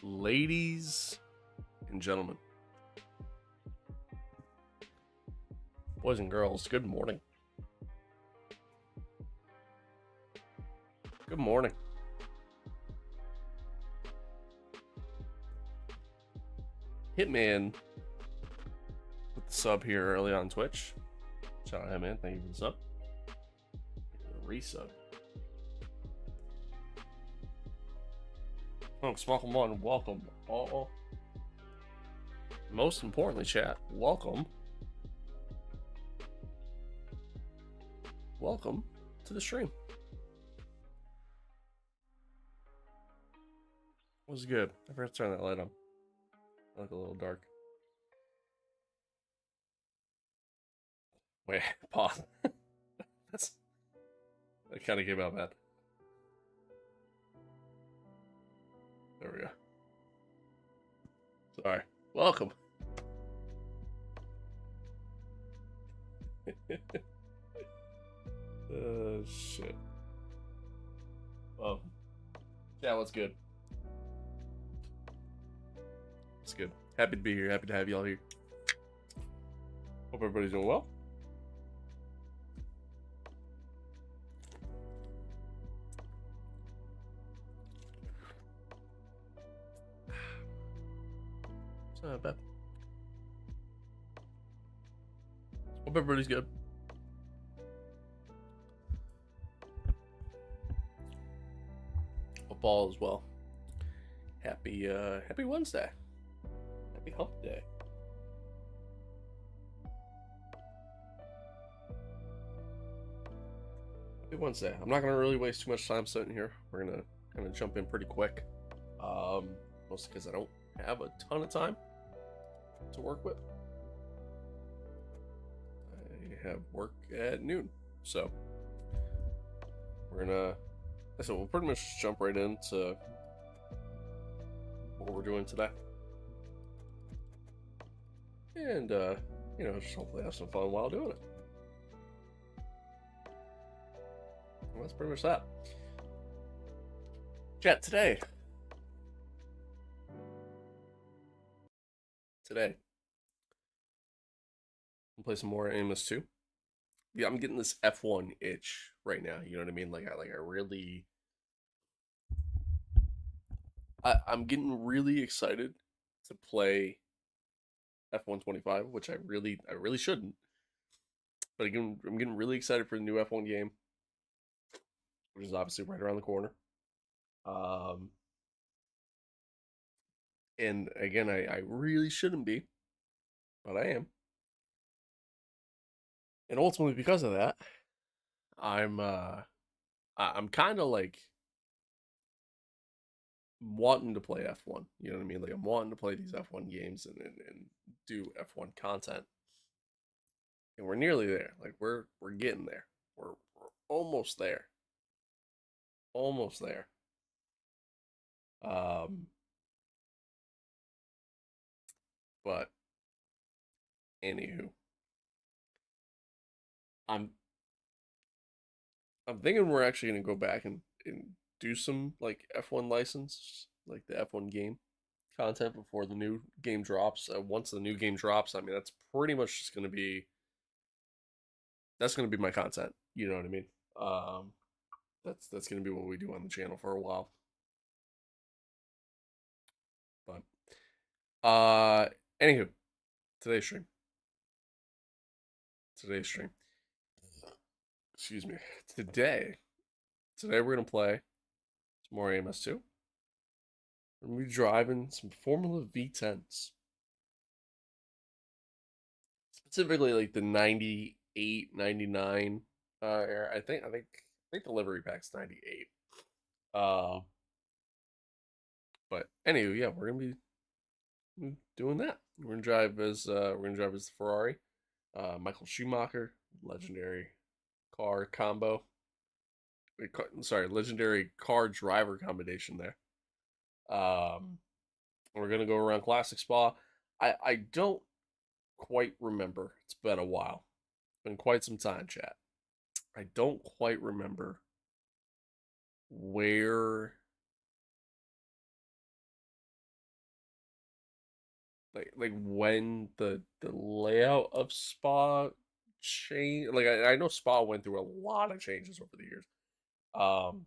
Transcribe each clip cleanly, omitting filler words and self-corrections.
Ladies and gentlemen, boys and girls, good morning. Good morning. Hitman with the sub here early on Twitch. Shout out Hitman, thank you for the sub. Resub. Folks, welcome on, welcome all. Most importantly, chat, welcome to the stream. Was good. I forgot to turn that light on. I look a little dark. Wait, pause. That kind of came out bad. There we go. Sorry. Welcome. Shit. Oh. Yeah, what's good? It's good. Happy to be here. Happy to have y'all here. Hope everybody's doing well. It's not bad. Hope everybody's good. Hope all is well. Happy Wednesday. Happy hump day. Happy Wednesday. I'm not gonna really waste too much time sitting here. We're gonna kind of jump in pretty quick. Mostly because I don't have a ton of time to work with. I have work at noon, so we'll pretty much just jump right into what we're doing today. And, just hopefully have some fun while doing it. Well, that's pretty much that. Chat, today, I'll play some more Amos 2. Yeah, I'm getting this F1 itch right now. You know what I mean? I'm getting really excited to play F1 25, which I really shouldn't. But again, I'm getting really excited for the new F1 game, which is obviously right around the corner. And again, I really shouldn't be, but I am. And ultimately, because of that, I'm kind of like wanting to play F1. You know what I mean? Like, I'm wanting to play these F1 games and do F1 content. And we're nearly there. Like, we're getting there. We're almost there. Almost there. But anywho, I'm thinking we're actually gonna go back and do some like F1 license, like the F1 game content before the new game drops. Once the new game drops, I mean, that's pretty much just gonna be my content. You know what I mean? That's gonna be what we do on the channel for a while. But anywho, today's stream. Excuse me. Today we're gonna play some more AMS2. We're gonna be driving some Formula V10s. Specifically like the 98, 99 era. I think the livery pack's 98. But anyway, yeah, we're gonna be doing that. We're gonna drive as the Ferrari. Michael Schumacher, legendary car combo. Sorry, legendary car driver combination there. We're gonna go around Classic Spa. I don't quite remember. It's been a while. It's been quite some time, chat. I don't quite remember where like when the layout of Spa changed. Like I know Spa went through a lot of changes over the years. Um,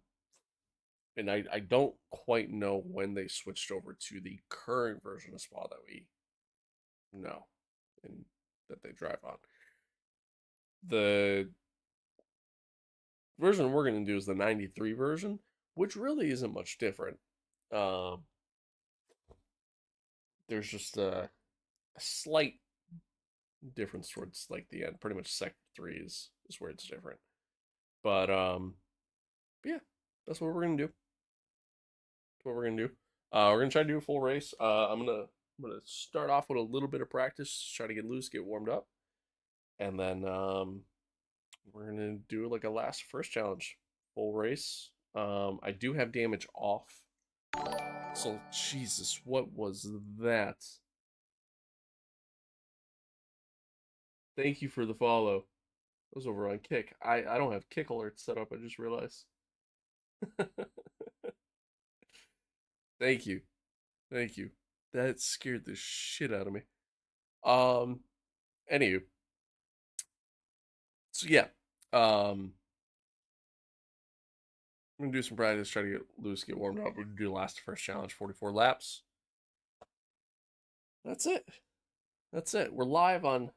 and I don't quite know when they switched over to the current version of Spa that we know and that they drive on. The version we're going to do is the 93 version, which really isn't much different. Um, there's just a slight difference towards like the end. Pretty much Sector 3 is where it's different. But yeah, that's what we're gonna do. That's what we're gonna do. We're gonna try to do a full race. I'm gonna start off with a little bit of practice, try to get loose, get warmed up, and then we're gonna do like a last first challenge, full race. I do have damage off. So Jesus, what was that? Thank you for the follow. It was over on Kick. I don't have Kick alerts set up. I just realized. Thank you, thank you. That scared the shit out of me. Um. Anywho, so yeah. I'm gonna do some practice, try to get loose, get warmed up. We're gonna do the last first challenge, 44 laps. That's it. That's it. We're live on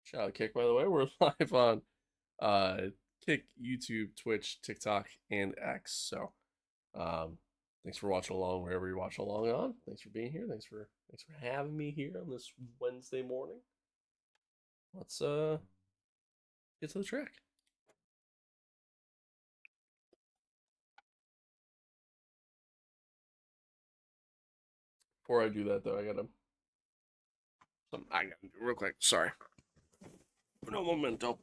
shout out Kick, by the way. We're live on Kick, YouTube, Twitch, TikTok, and X. So thanks for watching along wherever you're watching along on. Thanks for being here. Thanks for having me here on this Wednesday morning. Let's get to the track. Before I do that though, I gotta do real quick. Sorry. No momento.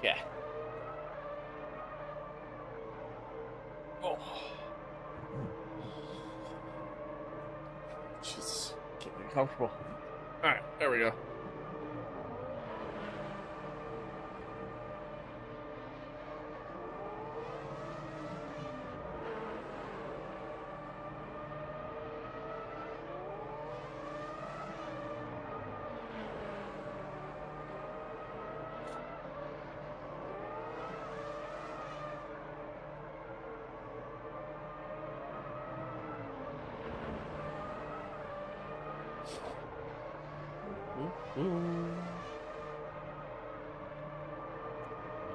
Yeah. Oh. Jesus. Getting comfortable. Alright, there we go.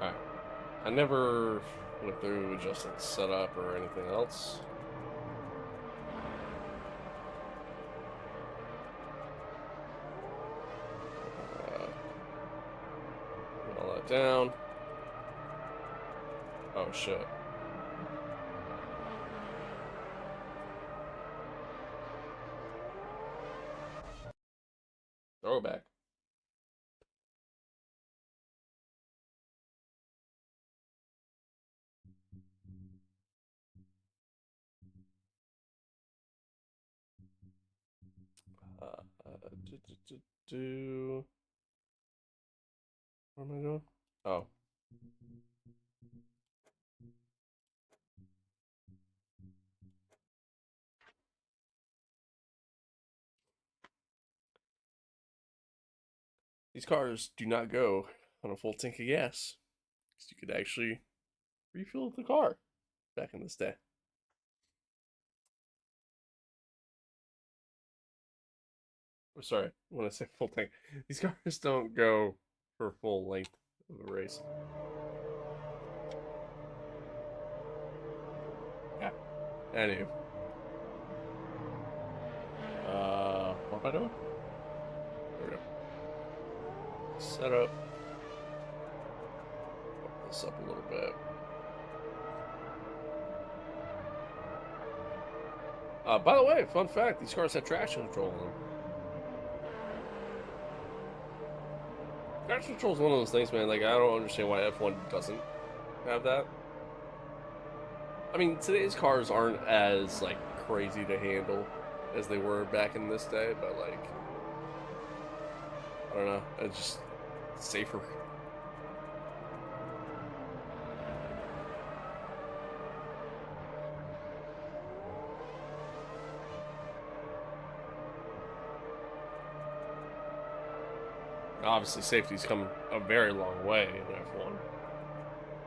Alright. I never went through adjusting setup or anything else. Put all that down. Oh shit. Throw it back. Do. What am I doing? Oh. These cars do not go on a full tank of gas. Because you could actually refuel the car back in this day. Oh, sorry, when I say full tank, these cars don't go for full length of the race. Yeah. Anyway. I doing? There we go. Set up. Put this up a little bit. By the way, fun fact, these cars have traction control in them. Traction control is one of those things, man, like, I don't understand why F1 doesn't have that. I mean, today's cars aren't as, like, crazy to handle as they were back in this day, but, like, I don't know, it's just safer. Obviously, safety's come a very long way in F1.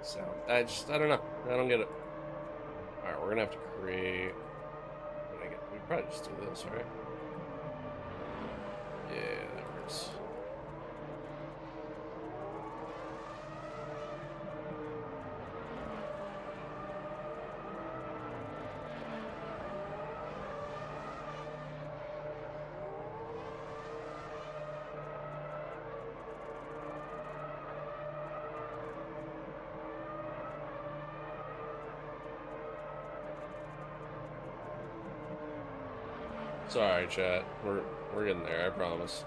So, I don't know. I don't get it. Alright, we're gonna have to create... We probably just do this, right? Yeah, that works. Sorry, chat. We're getting there, I promise.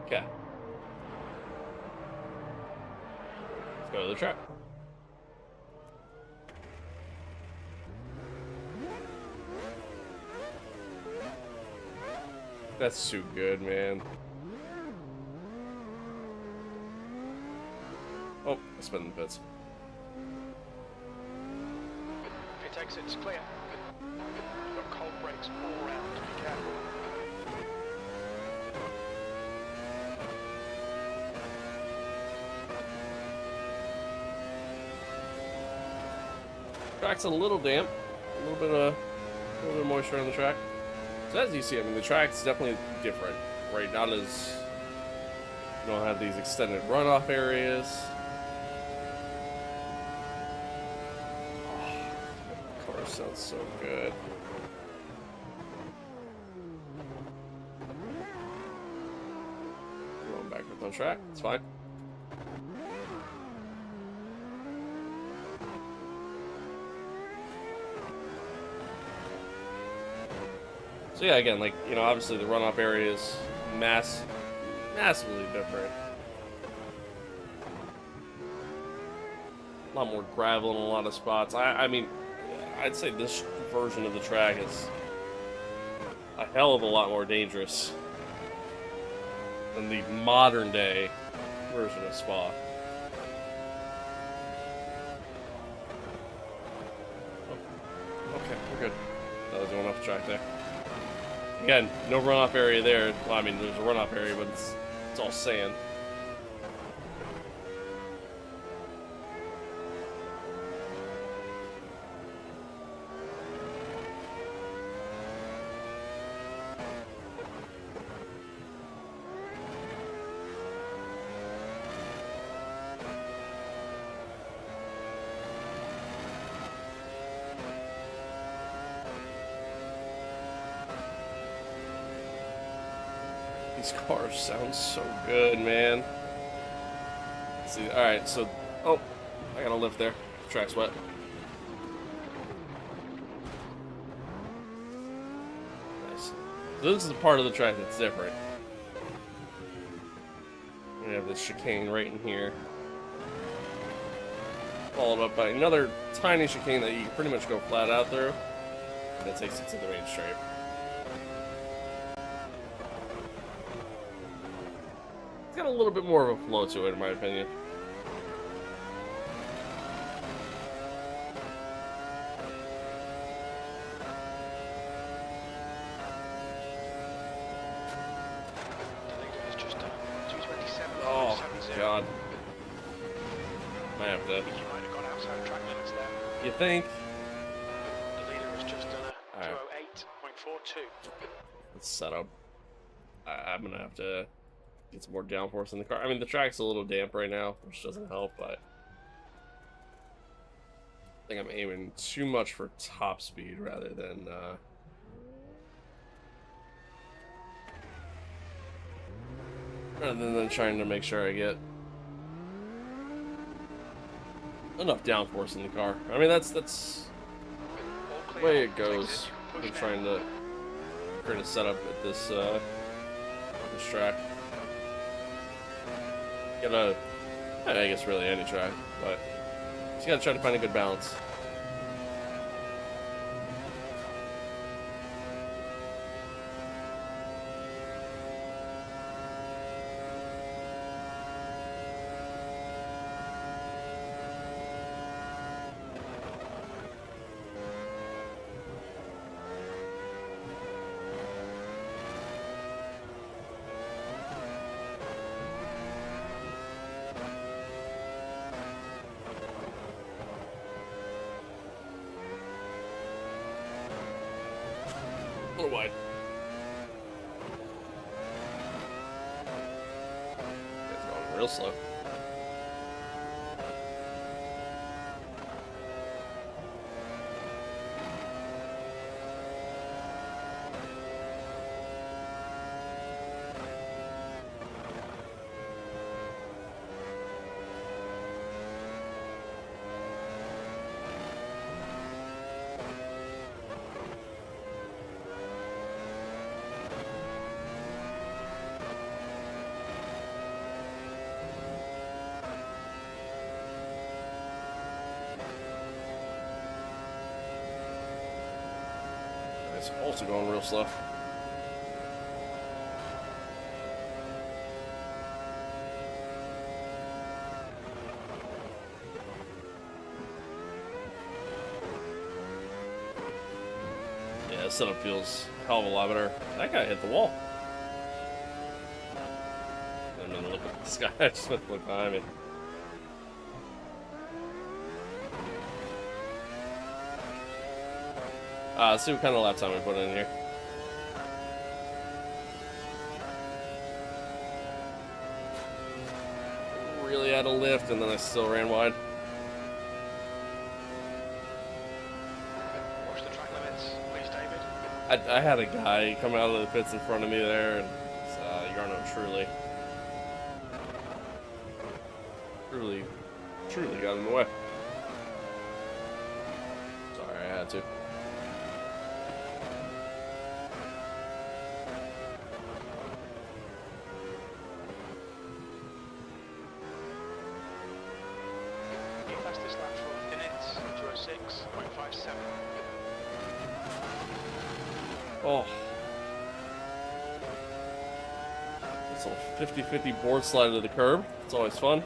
Okay. Let's go to the track. That's too good, man. Oh, I spin the pits. Pit exit's clear. You've got cold brakes all around. Be careful. Track's a little damp. A little bit of moisture on the track. So as you see, I mean, the track's definitely different, right? Not as, you don't have these extended runoff areas. Oh, the car sounds so good. Going backwards on track, it's fine. So yeah, again, like, you know, obviously the runoff area is massively different. A lot more gravel in a lot of spots. I mean, I'd say this version of the track is a hell of a lot more dangerous than the modern day version of Spa. Oh, okay, we're good. That was going off the track there. Again, no runoff area there. Well, I mean, there's a runoff area, but it's all sand. These cars sound so good, man. Let's see, alright, so... Oh, I got a lift there. Track's wet. Nice. So this is the part of the track that's different. We have this chicane right in here. Followed up by another tiny chicane that you can pretty much go flat out through. And that takes it to the main straight. Got a little bit more of a flow to it, in my opinion. Oh God! Might have to. You might have gone outside track limits there. You think? The leader has just done a 208.42. setup. I'm gonna have to get some more downforce in the car. I mean, the track's a little damp right now, which doesn't help, but I think I'm aiming too much for top speed rather than trying to make sure I get enough downforce in the car. I mean, that's the way it goes. I'm trying to create a setup at this track. I guess really any track, but just gotta try to find a good balance. A little wide. It's going real slow. It's also going real slow. Yeah, this setup feels a hell of a lot better. That guy hit the wall. I didn't even look at this guy. I just went to look behind me. Let's see what kind of lap time we put in here. Really had a lift, and then I still ran wide. Watch the track limits, please, David. I had a guy come out of the pits in front of me there, and Yarno truly got in the way. Sorry, I had to. Fastest lap for minutes, 206.57. Oh. This little 50-50 board slide to the curb. It's always fun.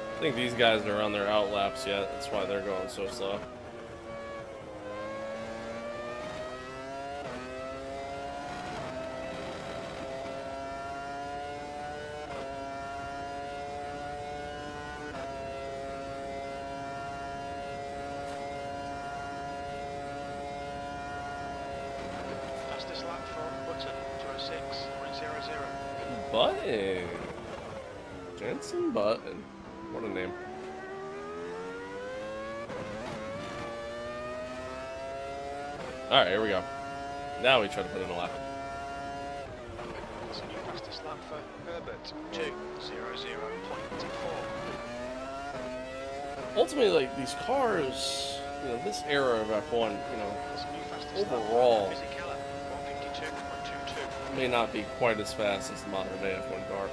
I think these guys are on their out laps yet. That's why they're going so slow. Fastest lap for Button, 206.00. Button. Jensen Button. What a name. Alright, here we go. Now we try to put in a lap. That's a new fastest lap for Herbert, 2:00.4. Ultimately, like, these cars, you know, this era of F1, you know, overall, may not be quite as fast as the modern day F1 car.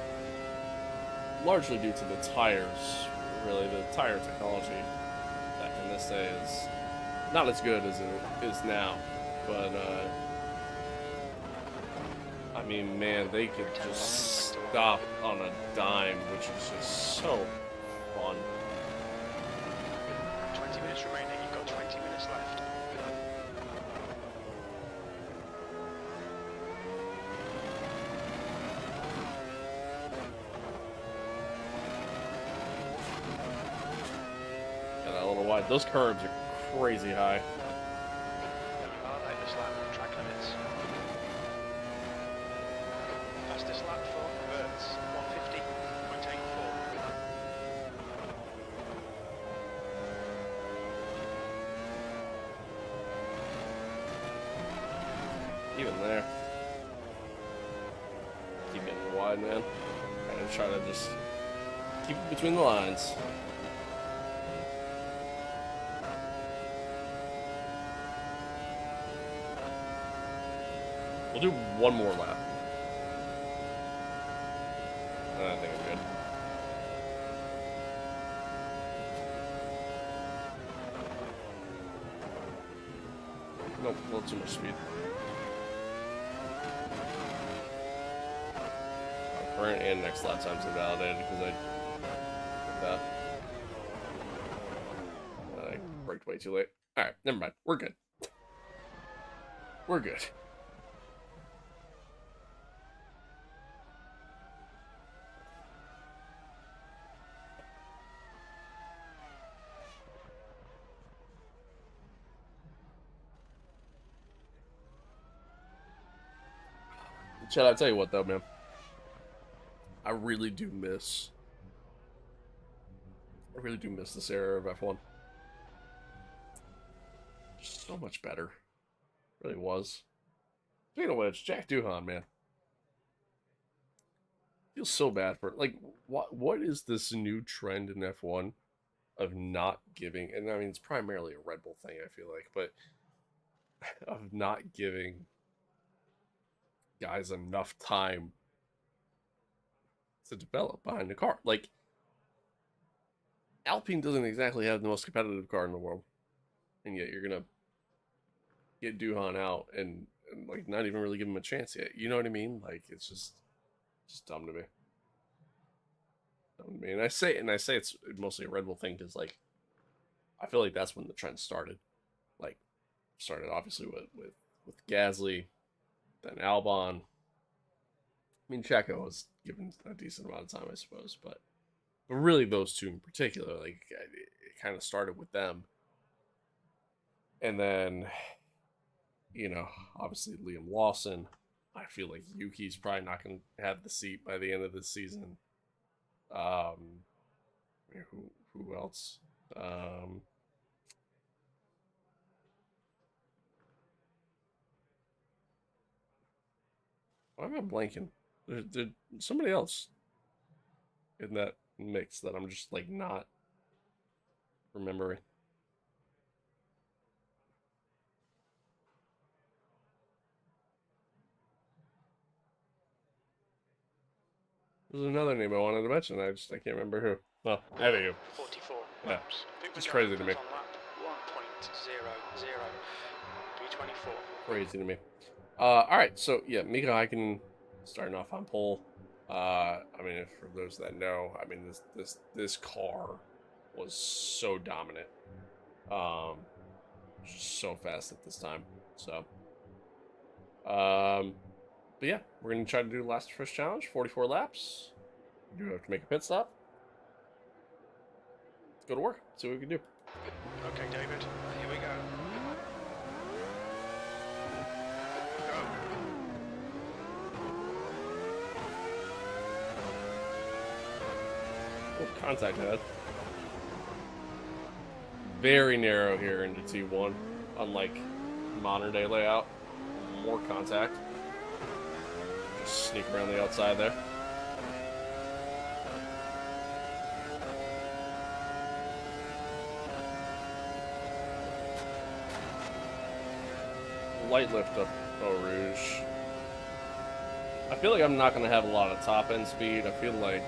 Largely due to the tires. Really, the tire technology back in this day is not as good as it is now. But, I mean, man, they could just stop on a dime, which is just so fun. 20 minutes remaining, you've got 20 minutes left. wide. Those curbs are crazy high. You are latest lap, track limits. Fastest lap for reverts, 150.84. Even there. Keep getting wide, man. And try to just keep it between the lines. We'll do one more lap. I think I'm good. Nope, a little too much speed. Current and next lap times invalidated because I did that. I braked way too late. Alright, never mind. We're good. We're good. Chad, I tell you what though, man. I really do miss this era of F1. Just so much better. Really was. Speaking of which, Jack Doohan, man. Feels so bad for it. Like, what is this new trend in F1 of not giving, and I mean it's primarily a Red Bull thing, I feel like, but of not giving guys enough time to develop behind the car. Like, Alpine doesn't exactly have the most competitive car in the world, and yet you're gonna get Doohan out and like not even really give him a chance yet. You know what I mean? Like, it's just dumb to me. Dumb to me. And I say it's mostly a Red Bull thing because, like, I feel like that's when the trend started. Like, started obviously with Gasly, then Albon. I mean, Checo was given a decent amount of time, I suppose, but really those two in particular, like, it kind of started with them. And then, you know, obviously Liam Lawson. I feel like Yuki's probably not going to have the seat by the end of the season. Who else? Why am I blanking? There's somebody else in that mix that I'm just like not remembering. There's another name I wanted to mention. I can't remember who. Well, there you go. 44 Yeah, laps. it's crazy to me. On lap 1.00. 324. Crazy to me. All right, so yeah, Mika Häkkinen starting off on pole. I mean, for those that know, I mean this car was so dominant, just so fast at this time. So, but yeah, we're gonna try to do the last first challenge, 44 laps. We do have to make a pit stop. Let's go to work. See what we can do. Okay, David, here we go. Oh, contact head. Very narrow here into T1, unlike modern day layout. More contact. Just sneak around the outside there. Light lift up Eau Rouge. I feel like I'm not going to have a lot of top end speed. I feel like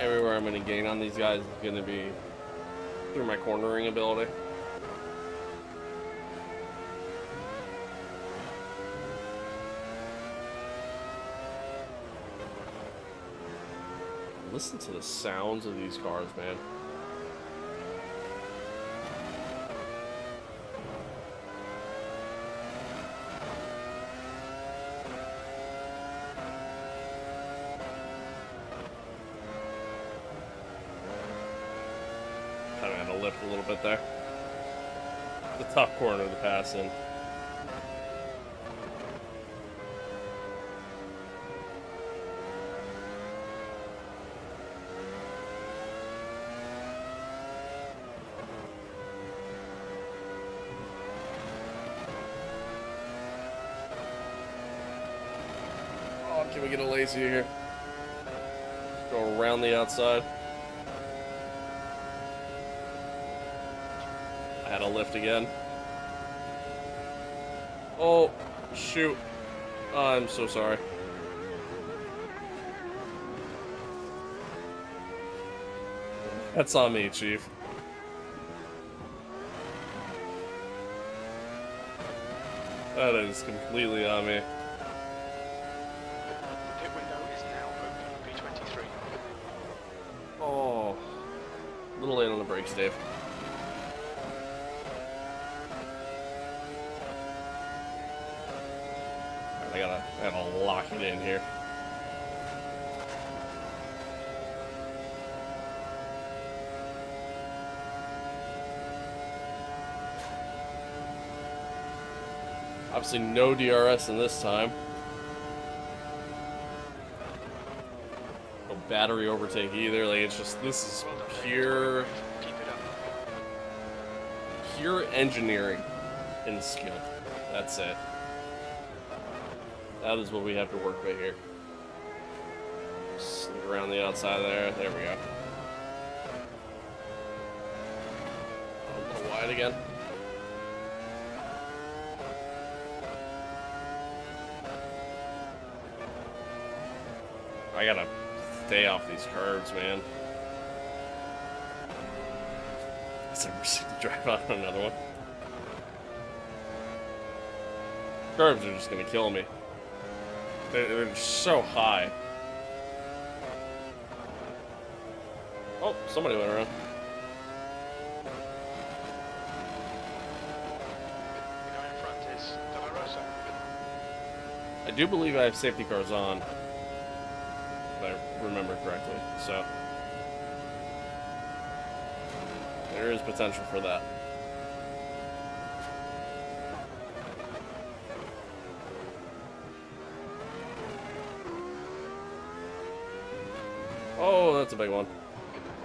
everywhere I'm going to gain on these guys is going to be through my cornering ability. Listen to the sounds of these cars, man. it there. The tough corner to pass in. Oh, can we get a lazy here? Go around the outside. I had a lift again. Oh, shoot. I'm so sorry. That's on me, Chief. That is completely on me. The pit window is now open, P23. Oh, a little late on the brakes, Dave. I gotta lock it in here. Obviously no DRS in this time. No battery overtake either. Like, it's just, this is pure engineering and skill. That's it. That is what we have to work with here. Sneak around the outside there. There we go. A little wide again. I gotta stay off these curves, man. Guess I'm just gonna drive out on another one. Curves are just gonna kill me. They're so high. Oh, somebody went around. The guy in front is De La Rosa. I do believe I have safety cars on, if I remember correctly, so there is potential for that. Oh, that's a big one.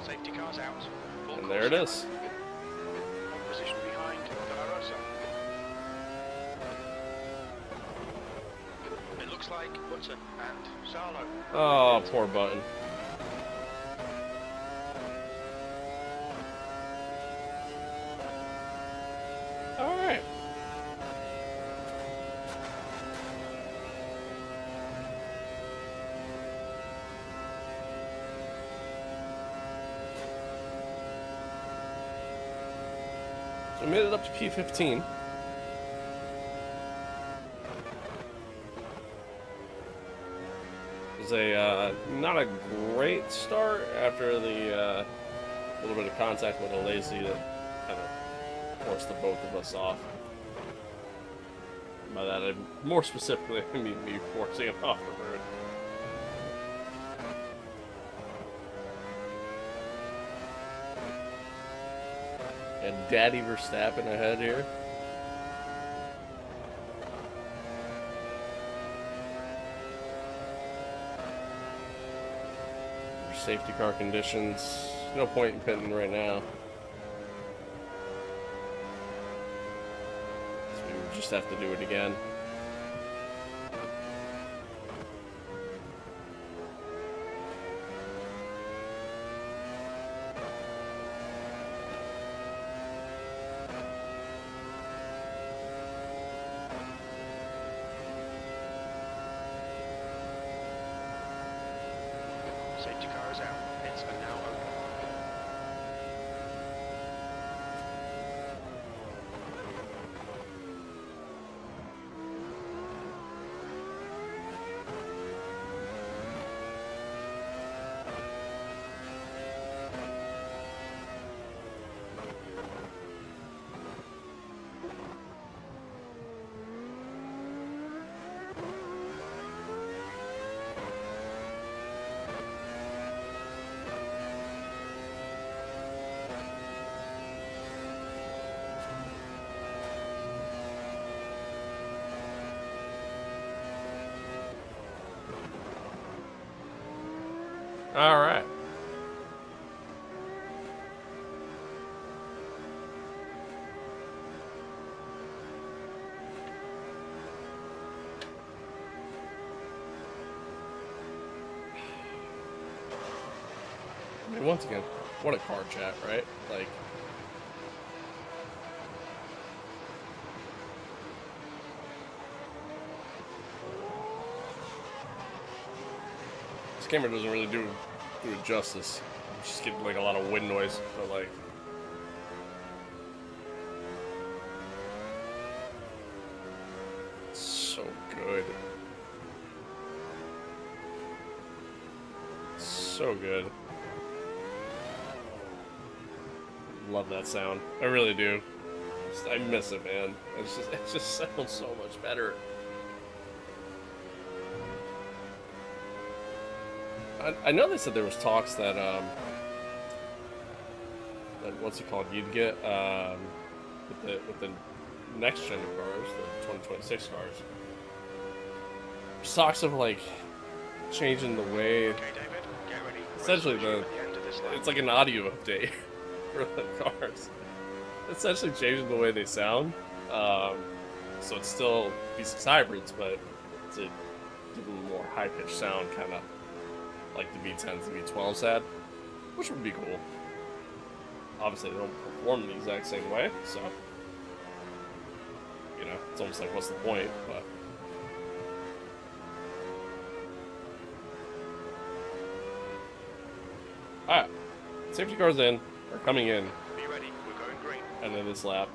Safety cars out. Full And there it course is. One position behind De La Rosa. It looks like Button and Salo. Oh, poor Button. Alright. So we made it up to P15. It was a not a great start after the little bit of contact with a lazy that kind of forced the both of us off. By that, I more specifically I mean me forcing him off the road. And Daddy Verstappen ahead here. For safety car conditions, no point in pitting right now. So we would just have to do it again. Safety car is out. Pits are now open. All right. I mean, once again, what a car chat, right? Like, this camera doesn't really do it justice. I'm just getting like a lot of wind noise, but like, so good, so good. Love that sound. I really do. I miss it, man. It just sounds so much better. I know they said there was talks that what's it called? You'd get with the next gen cars, the 2026 cars. There's talks of like changing the way. Okay, David, get ready. Essentially, At the end of this lap. it's like an audio update for the cars. Essentially changing the way they sound. So it's still V6 hybrids, but to give them a more high-pitched sound, kind of like the V10s and V12s had, which would be cool. Obviously, they don't perform the exact same way, so you know, it's almost like, what's the point? But all right, safety cars in, are coming in. Be ready, we're going green. And then this lap.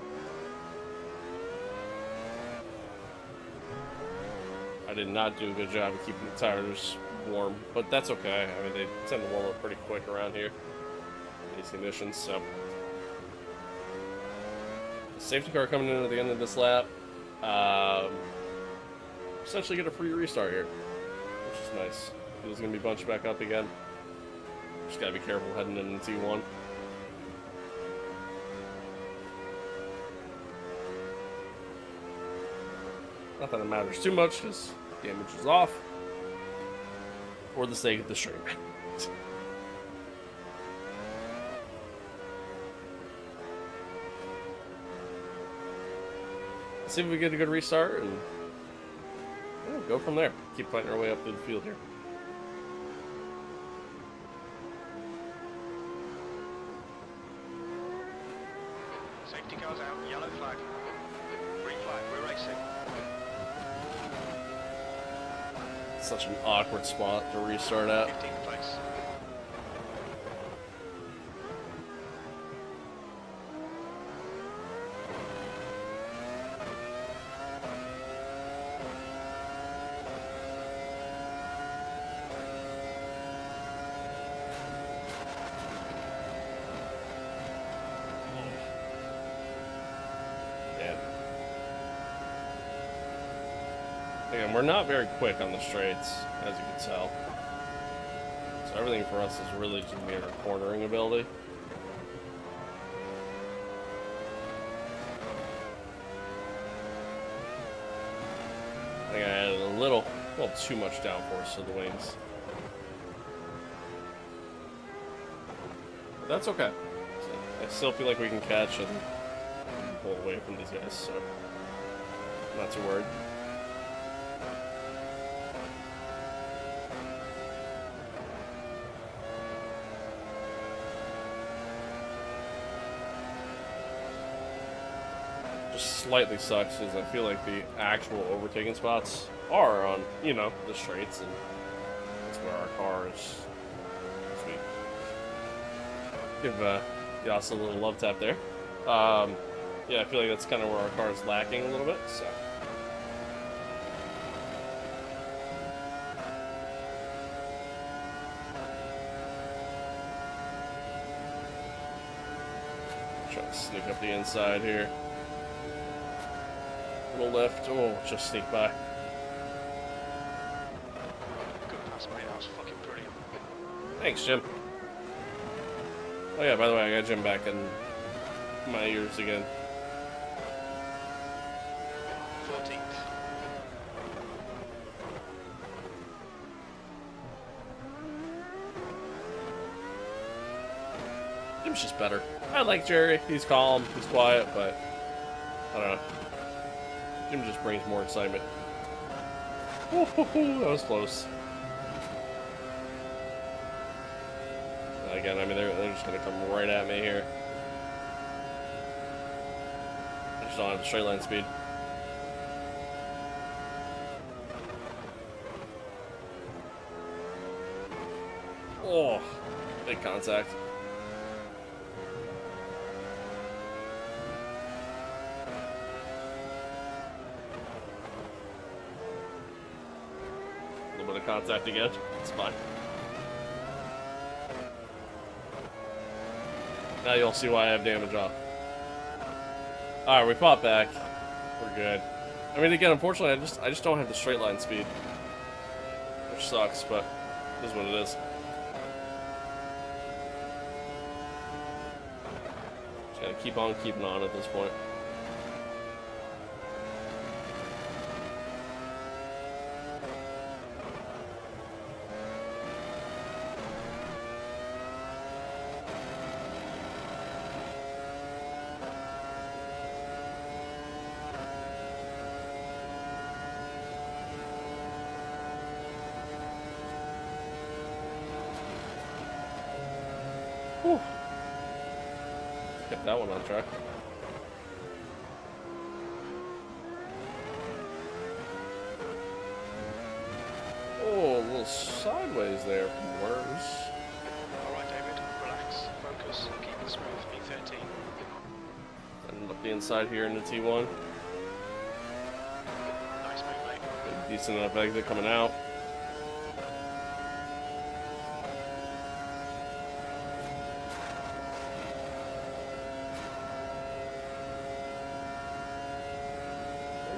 I did not do a good job of keeping the tires warm, but that's okay. I mean, they tend to warm up pretty quick around here in these conditions, so. Safety car coming in at the end of this lap. Essentially get a free restart here, which is nice. It's going to be bunched back up again. Just got to be careful heading into T1. Not that it matters too much, because damage is off. For the sake of the stream. Let's see if we get a good restart, and yeah, go from there. Keep fighting our way up through the field here. Safety cars out, yellow flag. Green flag, we're racing. Such an awkward spot to restart at. 15th place. Again, we're not very quick on the straights, as you can tell. So everything for us is really just mere cornering ability. I think I added a little too much downforce to the wings. But that's okay. So I still feel like we can catch and pull away from these guys, so I'm not too worried. Just slightly sucks is I feel like the actual overtaking spots are on, you know, the straights, and that's where our car is. Sweet. Give Yas a little love tap there. Yeah, I feel like that's kind of where our car is lacking a little bit, so. Try to sneak up the inside here. Little left. Oh, just sneak by. Good pass, mate. That was fucking brilliant. Thanks, Jim. Oh yeah, by the way, I got Jim back in my ears again. 14th. Jim's just better. I like Jerry. He's calm. He's quiet, but I don't know. Jim just brings more excitement. That was close. Again, I mean, they're just gonna come right at me here. I just don't have the straight line speed. Oh, big contact. A little bit of contact again. It's fine. Now you'll see why I have damage off. Alright, we fought back. We're good. I mean, again, unfortunately, I just don't have the straight line speed. Which sucks, but it is what it is. Just gotta keep on keeping on at this point. Whew. Get that one on track. Oh, a little sideways there. Worse. Alright, David, relax, focus, keep it smooth, E13. Ended up the inside here in the T1. Nice move, mate. Decent enough exit coming out.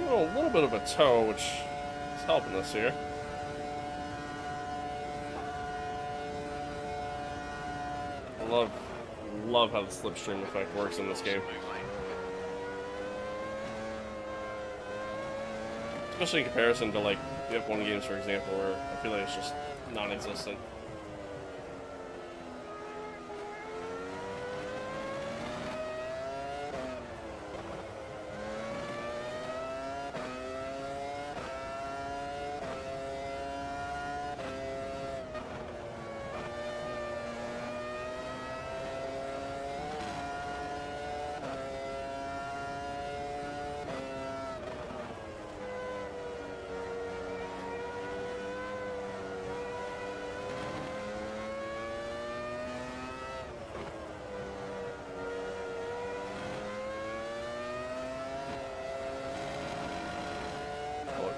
A little bit of a toe, which is helping us here. I love how the slipstream effect works in this game. Especially in comparison to like the F1 games, for example, where I feel like it's just non-existent.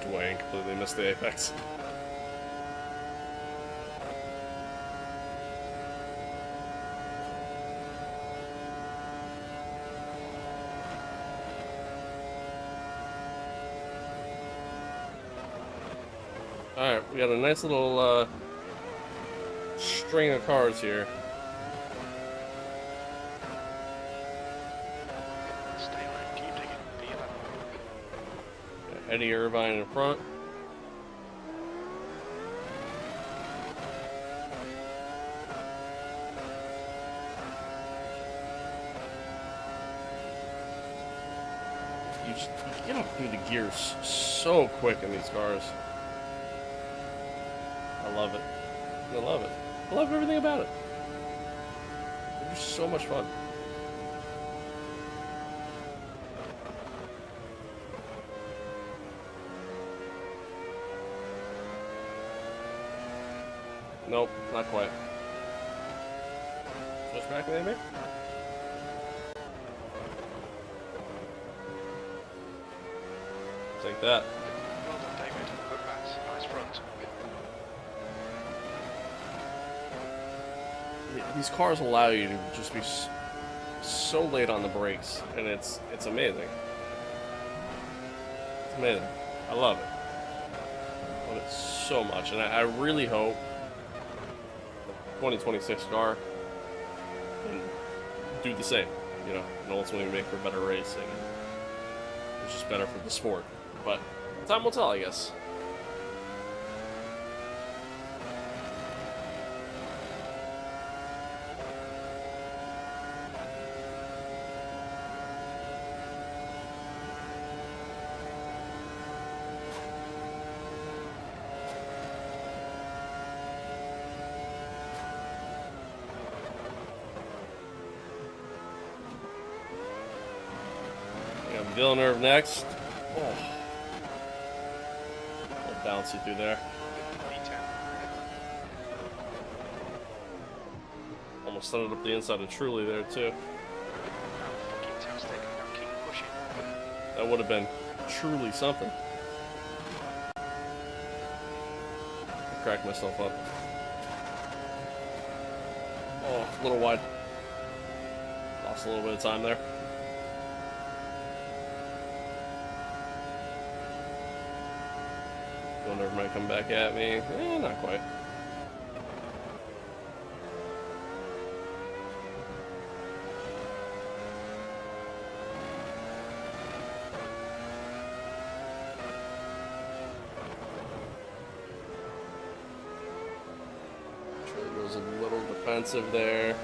Dwayne completely missed the apex. Alright, we got a nice little string of cars here. Stay on, keep digging, Eddie Irvine in front. You get up through the gears so quick in these cars. I love it. I love it. I love everything about it. They're just so much fun. Nope, not quite. Just back maybe? Take that. well done, David. Good pass, nice front. These cars allow you to just be so late on the brakes, and it's amazing. It's amazing. I love it. I love it so much, and I really hope the 2026 car can do the same, you know, and ultimately make for better racing. It's just better for the sport, but time will tell, I guess. Villeneuve next. Oh. A little bouncy through there. V10. Almost set it up the inside of Truly there, too. Fantastic. Now keep pushing. That would have been truly something. I cracked myself up. Oh, a little wide. Lost a little bit of time there. Villeneuve might come back at me. Not quite. Was a little defensive there.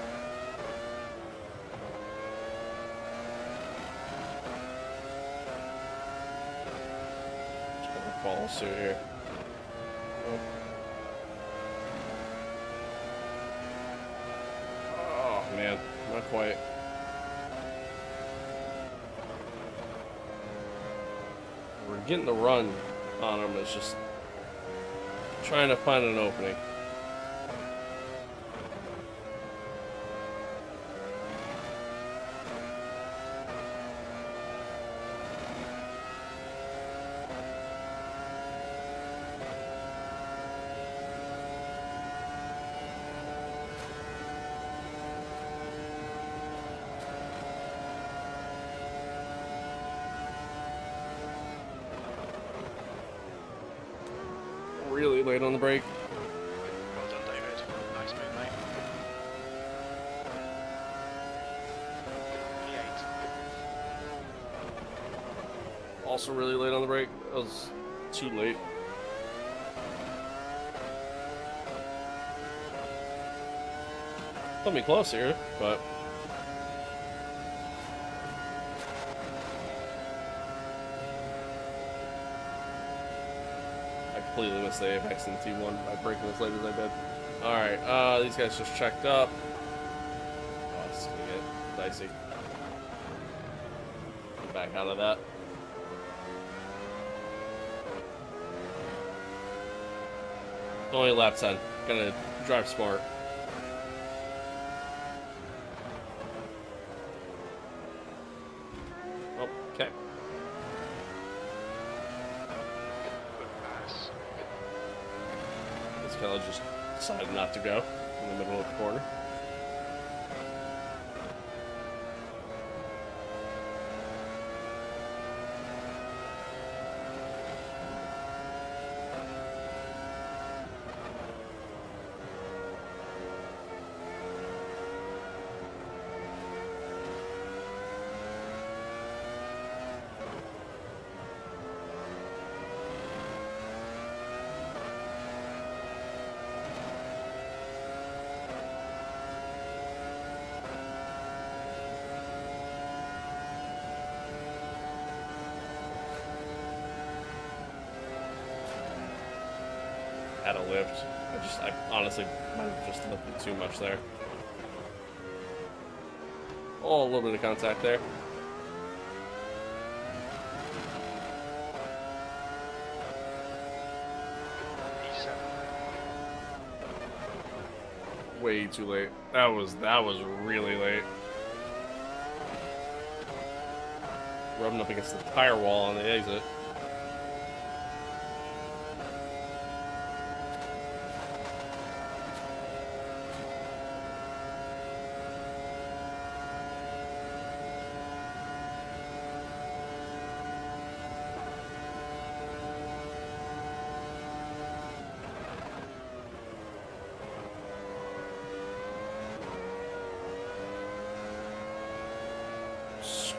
Just gonna follow suit here. Oh man, not quite. We're getting the run on him. It's just trying to find an opening. Really late on the brake. Well done, David. Nice move, mate. P8. Also really late on the brake. That was too late. Put me close here, but I completely missed the apex in T1 by braking as late as I did. Alright, these guys just checked up. Oh, this is gonna get dicey. Get back out of that. Only lap 10. Gonna drive smart. Oh, okay. Good pass. This fella just decided not to go in the middle of the corner. Had a lift. I honestly might have just lifted too much there. Oh, a little bit of contact there. E7. Way too late. That was really late. Rubbing up against the tire wall on the exit.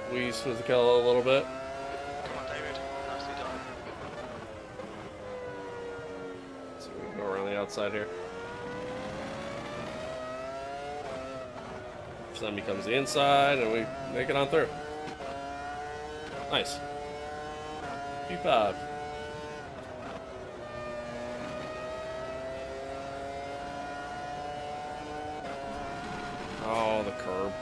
Squeeze Fisichella a little bit. Come on, David. Nicely done. So we can go around the outside here. So then becomes the inside, and we make it on through. Nice. P5. Oh, the curb.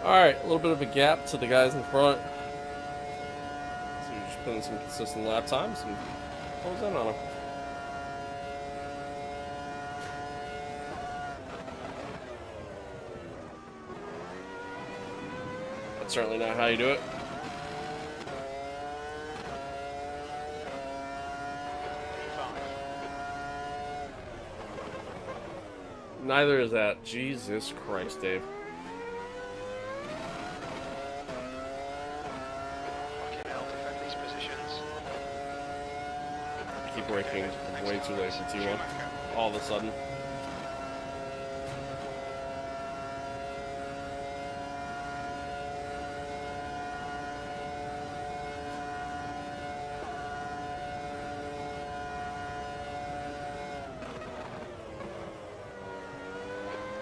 Alright, a little bit of a gap to the guys in front. So we're just putting some consistent lap times and close in on them. That's certainly not how you do it. Neither is that. Jesus Christ, Dave. Fucking hell, defend these positions. I keep braking way too late for T1. All of a sudden.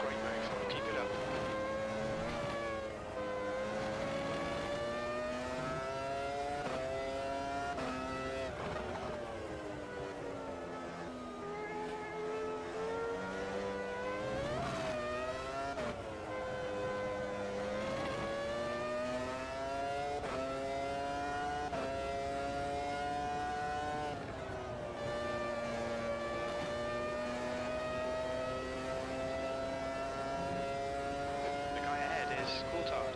Great move. Keep it up. The guy ahead is Coulthard.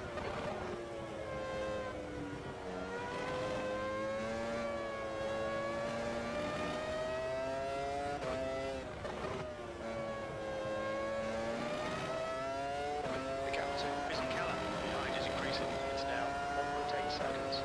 The gap to Busy Callum behind is increasing. It's now 1.8 seconds.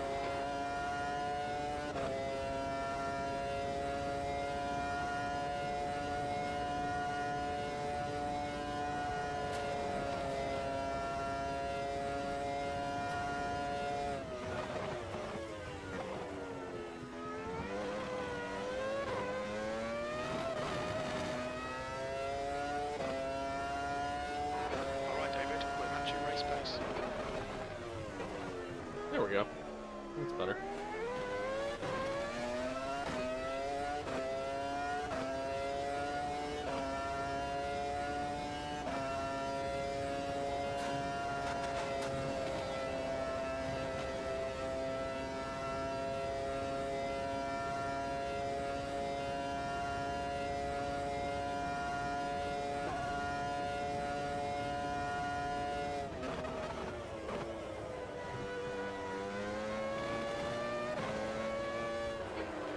Alright, David, we're matching race pace. There we go. That's better.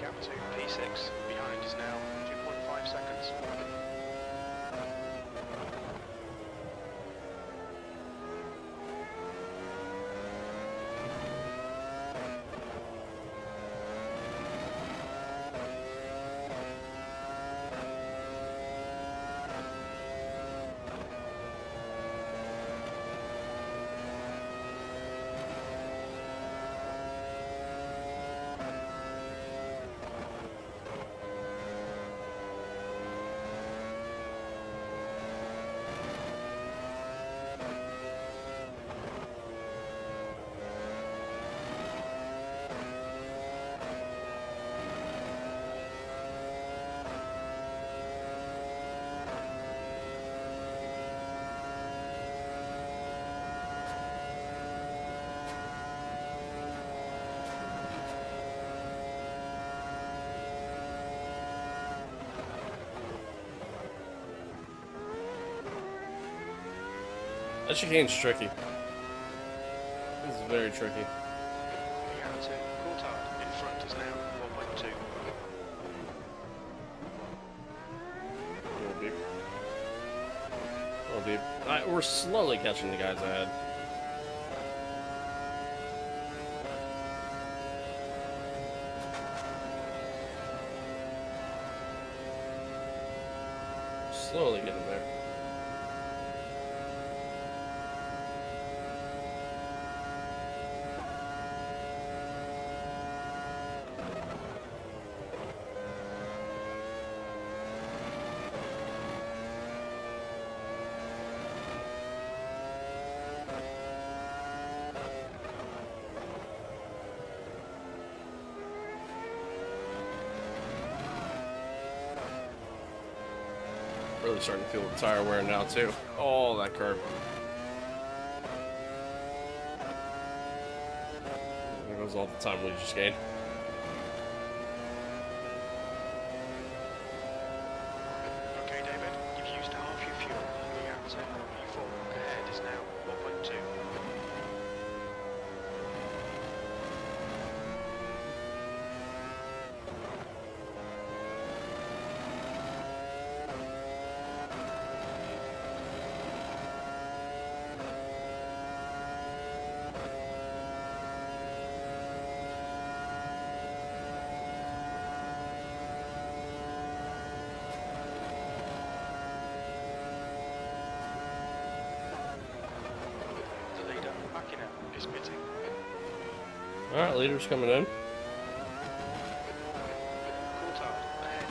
Gap to P6 behind is now 2.5 seconds. That chicane's tricky. This is very tricky. The gap to Coulthard in front is now 1.2. Oh, deep. Oh, deep. We're slowly catching the guys ahead. Slowly getting there. Really starting to feel the tire wear now too. Oh, that curb. That was all the time we just gained. Okay, David, you've used half your fuel. The outer V4 ahead is now 1.2. Is pitting. Alright, leader's coming in.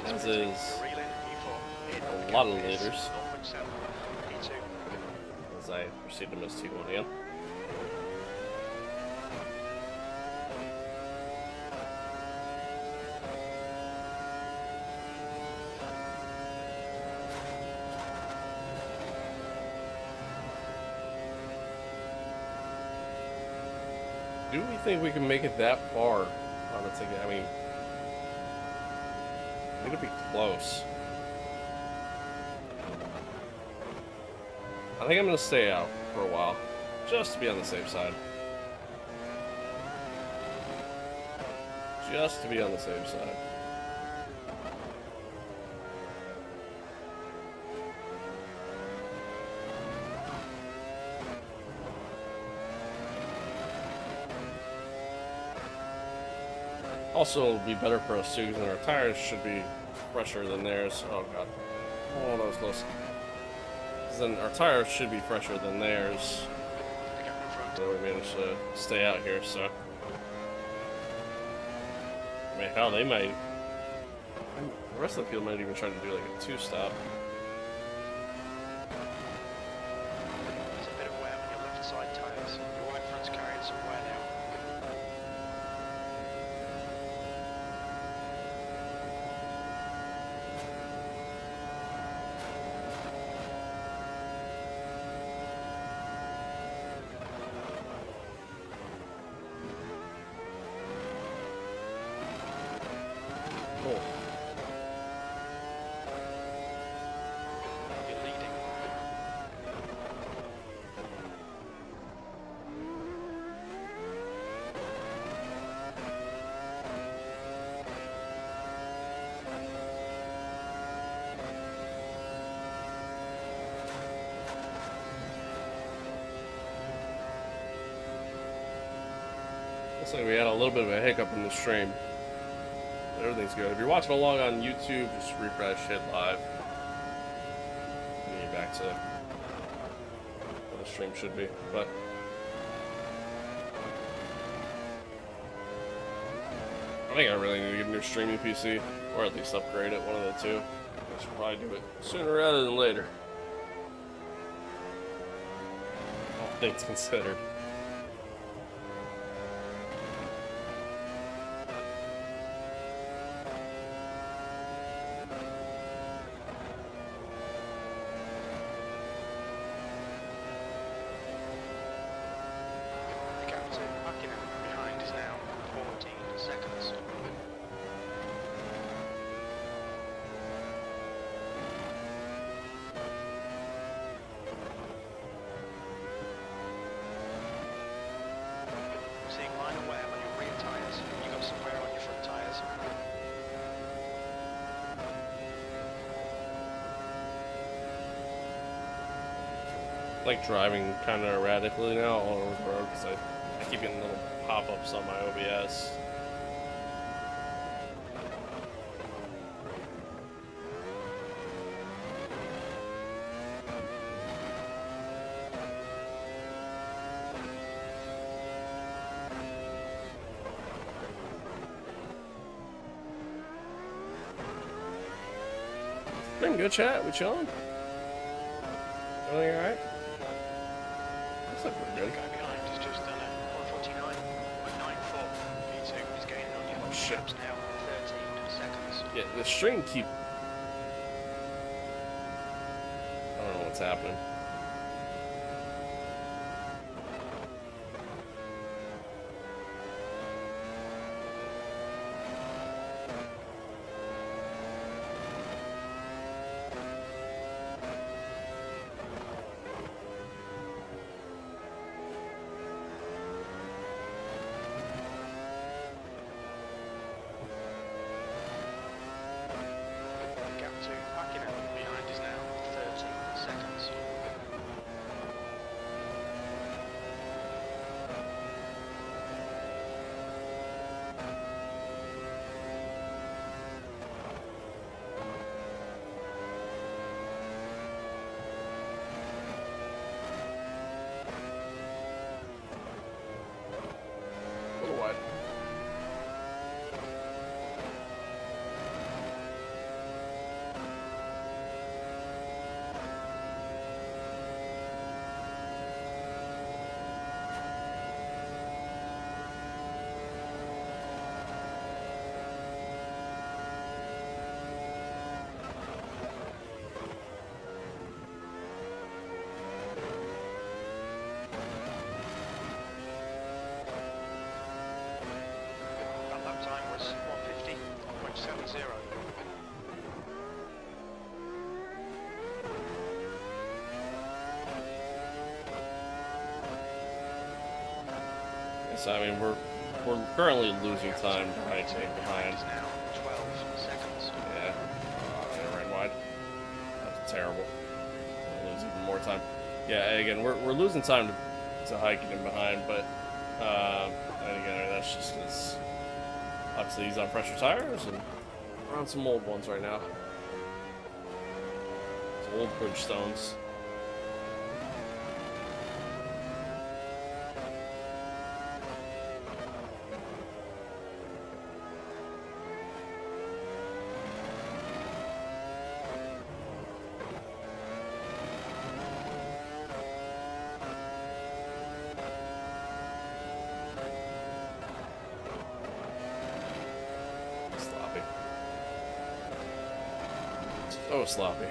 Coulthard This is a lot of leaders. As I proceed to miss T1 again. Do we think we can make it that far on a ticket? I mean, it'll be close. I think I'm gonna stay out for a while, just to be on the safe side. Just to be on the safe side. Also, it'll be better for us too, because our tires should be fresher than theirs. Oh god. Oh, that was close. Because then our tires should be fresher than theirs. So we managed to stay out here, so. I mean, hell, they might. The rest of the field might even try to do like a two-stop. There's a bit of wear on your left side tyres. Your right front's carrying some wear now. Cool. You're leading. Looks like we had a little bit of a hiccup in the stream. Everything's good. If you're watching along on YouTube, just refresh, hit live. And you're back to what the stream should be. But I think I really need to get a new streaming PC, or at least upgrade it, one of the two. I should probably do it sooner rather than later. All things considered. The captain backing out behind is now 14 seconds. Seeing minor wear on your rear tyres. You got some wear on your front tyres. Like driving kind of erratically now all over the road because I keep getting little pop-ups on my OBS. Been good chat. We chilling. Feeling alright? Looks like we're The good. guy behind has just done a 149.94. P2 is gaining on you. Oh, shit. Laps now 13 seconds. Yeah, the string keep. I don't know what's happening. 0. Yes, I mean we're currently losing time to Height behind. Is now 12 seconds. Yeah, I ran wide. That was terrible. We'll lose even more time. Yeah, again we're losing time to Height getting behind, but and again that's just because obviously he's on fresher tires and we're on some old ones right now. Some old Bridgestones. So sloppy.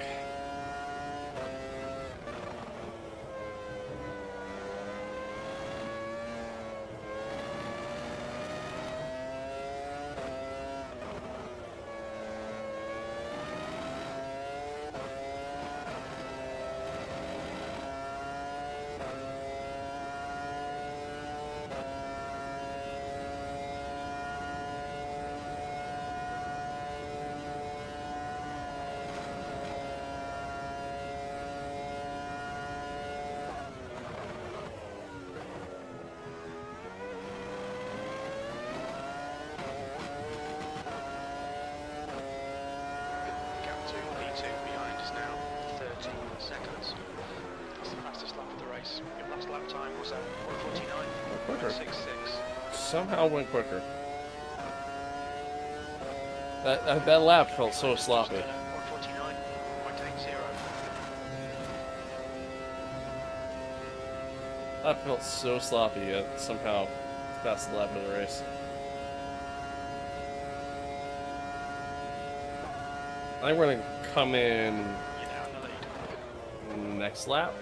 Somehow went quicker. That lap felt so sloppy. 149.80. That felt so sloppy, yet somehow passed the lap of the race. I think we're gonna come in You're now in the lead. next lap.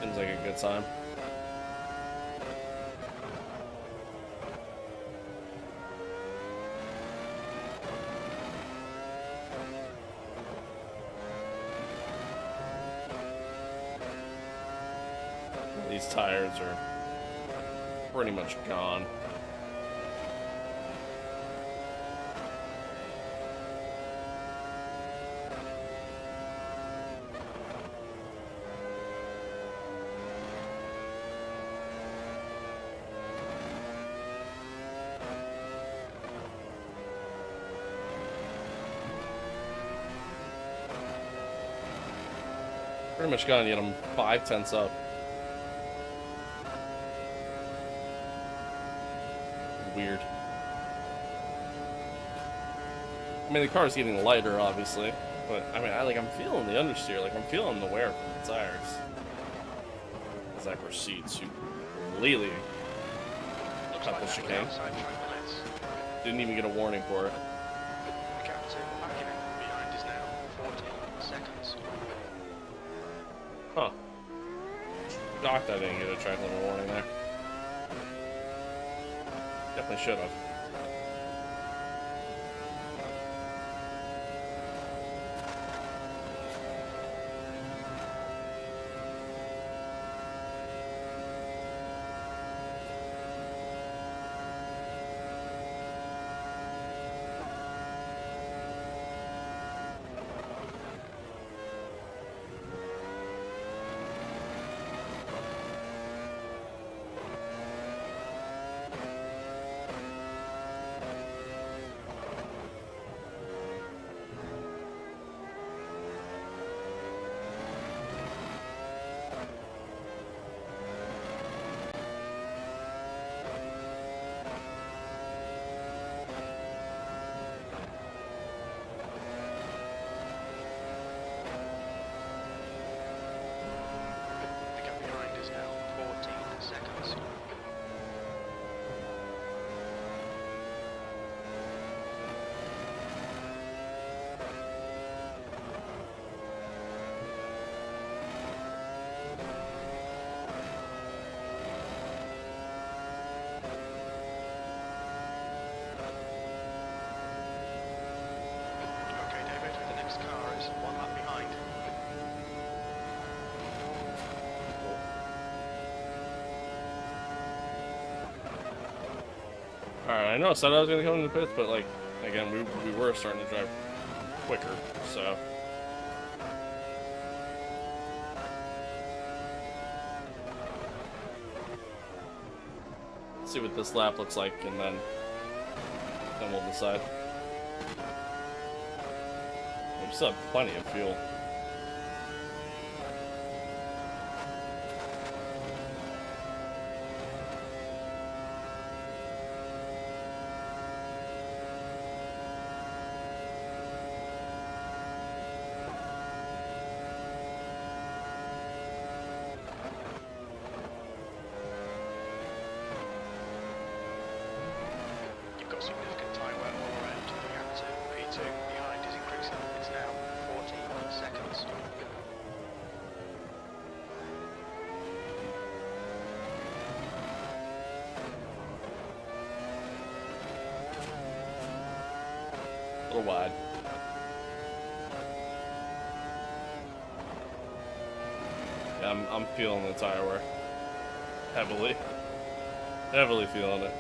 Seems like a good time. These tires are pretty much gone. Pretty much gone, yet I'm 5/10 up. Weird. I mean, the car's getting lighter, obviously, but I mean, I'm feeling the understeer, like I'm feeling the wear from the tires as I proceed to completely cut the chicane. Didn't even get a warning for it. The gap to Mackinnon behind is now 14 seconds. Huh. Shocked I didn't get a track limit warning there. Definitely should have. I know I said I was gonna come in the pits, but like again, we were starting to drive quicker, so. Let's see what this lap looks like, and then we'll decide. We still have plenty of fuel. You've got significant tyre wear all around. The gap to P2 behind is increasing. It's now 14 seconds. A little wide. Yeah, I'm feeling the tire wear. Heavily. Heavily feeling it.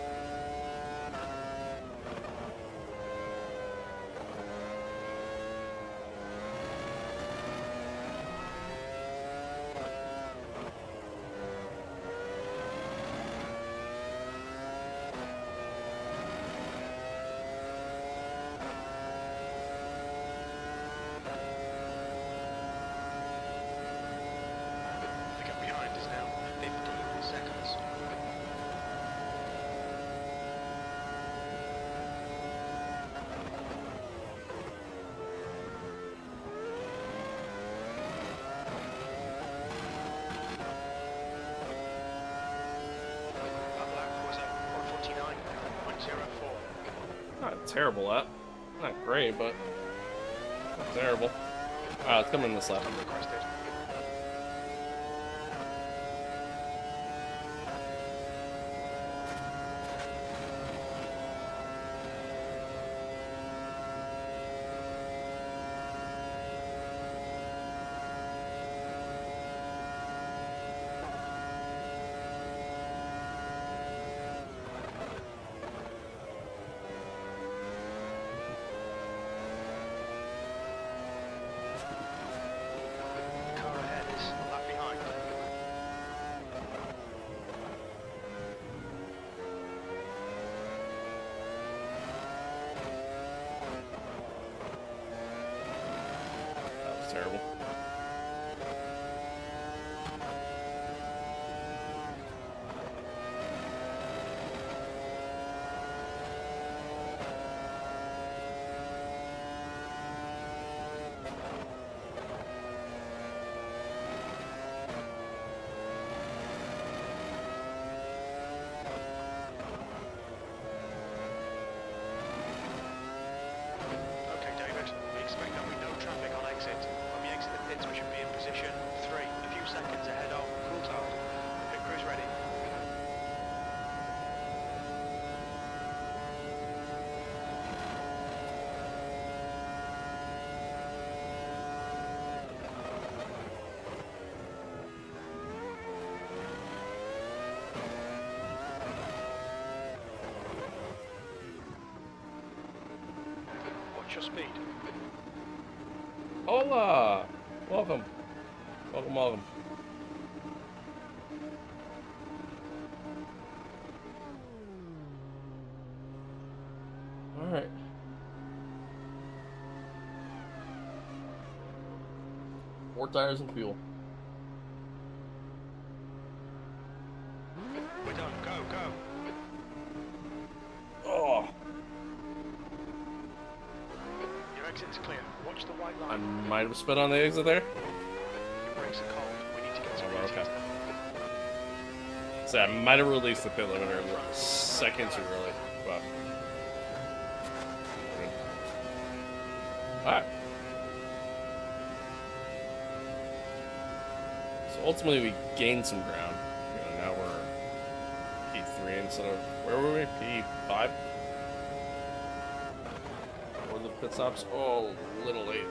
The gap behind is now 15 seconds. That lap was a 149.04. Not a terrible lap. Not great, but not terrible. Alright, let's come in this lap. Requested. Car ahead is a lap behind. That was terrible. Okay, David. We expect there'll be no traffic on exit. When we exit the pits, we should be in position 3, a few seconds ahead of Coulthard. Pit crew's ready. Watch your speed. Hola! Welcome. Welcome, welcome. Alright. Four tires and fuel. We're done. Go, go. Oh! Your exit's clear. Watch the white I line. might have spit on the exit there. Your brakes are cold. We need to get some Oh, reset. okay. So I might have released the pit limiter a second too early, but. Alright. So ultimately we gained some ground. You know, now we're P3 instead of, where were we? P5? Or the pit stops? Oh, a little late.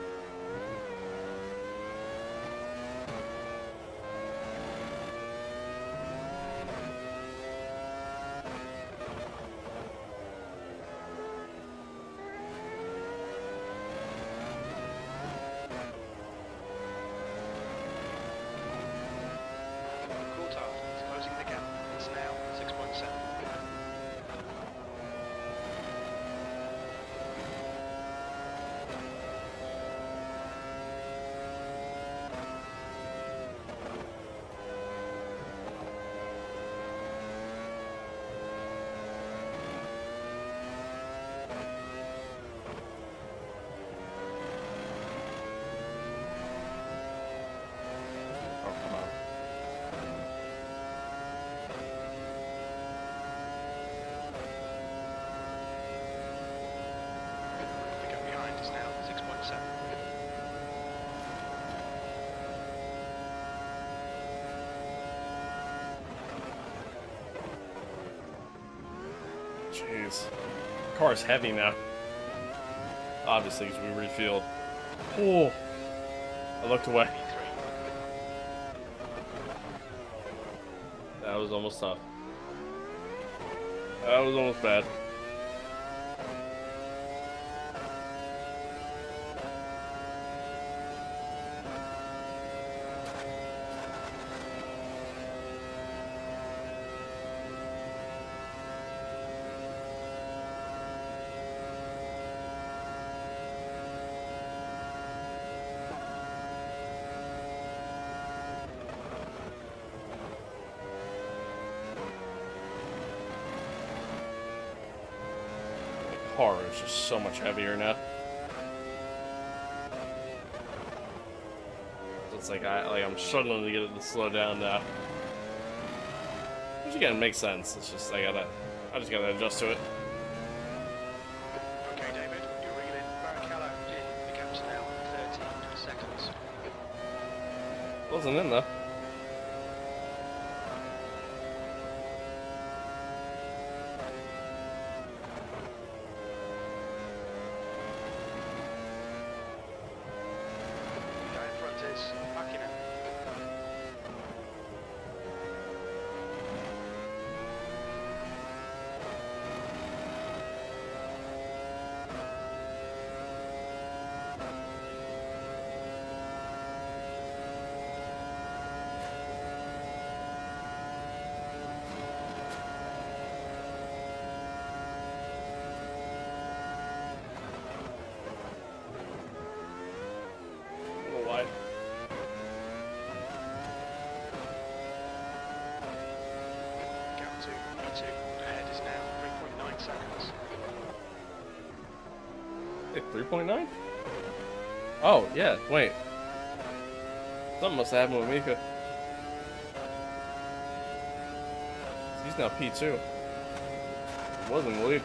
Jeez. The car's heavy now. Obviously, because we refueled. Oh! I looked away. That was almost tough. That was almost bad. Car is just so much heavier now. It's like I'm struggling to get it to slow down now. Which again makes sense. It's just I just gotta adjust to it. Okay, David, you're reeling. Barrichello in. The gap's now 13 seconds. Wasn't in though. Gap to E2. Ahead is now 3.9 seconds. Hey, 3.9? Oh, yeah, wait. Something must have happened with Mika. He's now P2. He wasn't in the lead.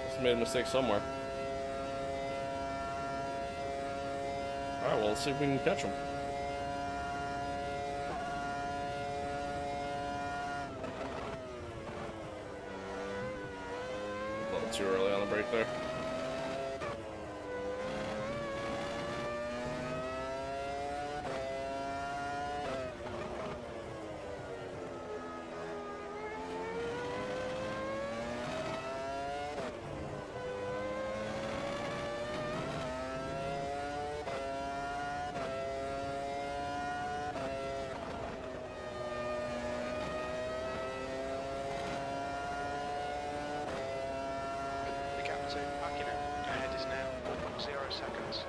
Just made a mistake somewhere. Alright, well, let's see if we can catch him. A little too early on the break there. To Buckingham. Ahead is now 4.0 seconds.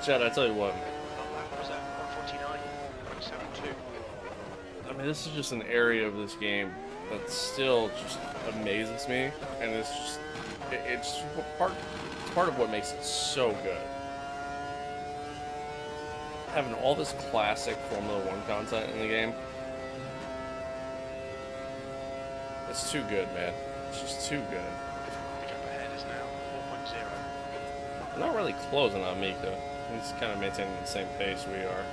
Chad, I tell you what. That was at 149.72. I mean, this is just an area of this game that still just amazes me, and it's just it's part of what makes it so good. Having all this classic Formula 1 content in the game, it's too good, man. It's just too good. The gap ahead is now 4.0. I'm not really closing on Mika. He's kind of maintaining the same pace we are.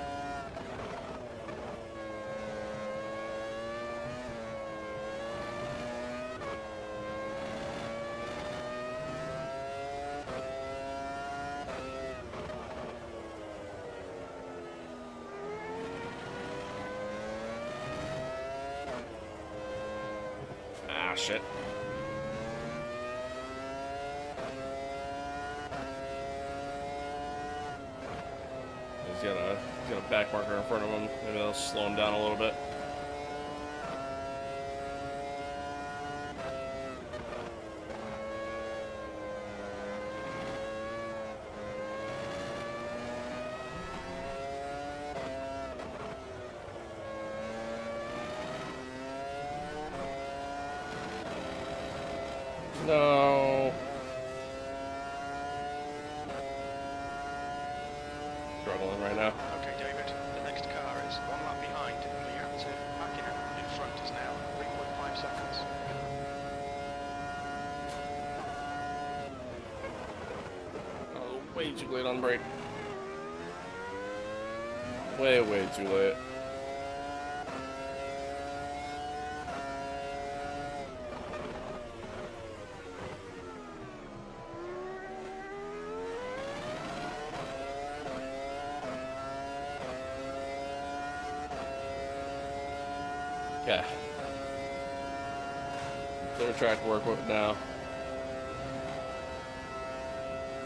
Ah, shit. He's got a back marker in front of him. Maybe that'll slow him down a little bit. No. Struggling right now. Okay, David, the next car is one lap behind. The active Mackinnon in front is now 3.5 seconds. Oh, way too late on the brake. Way too late. Okay. Clear track to work with now.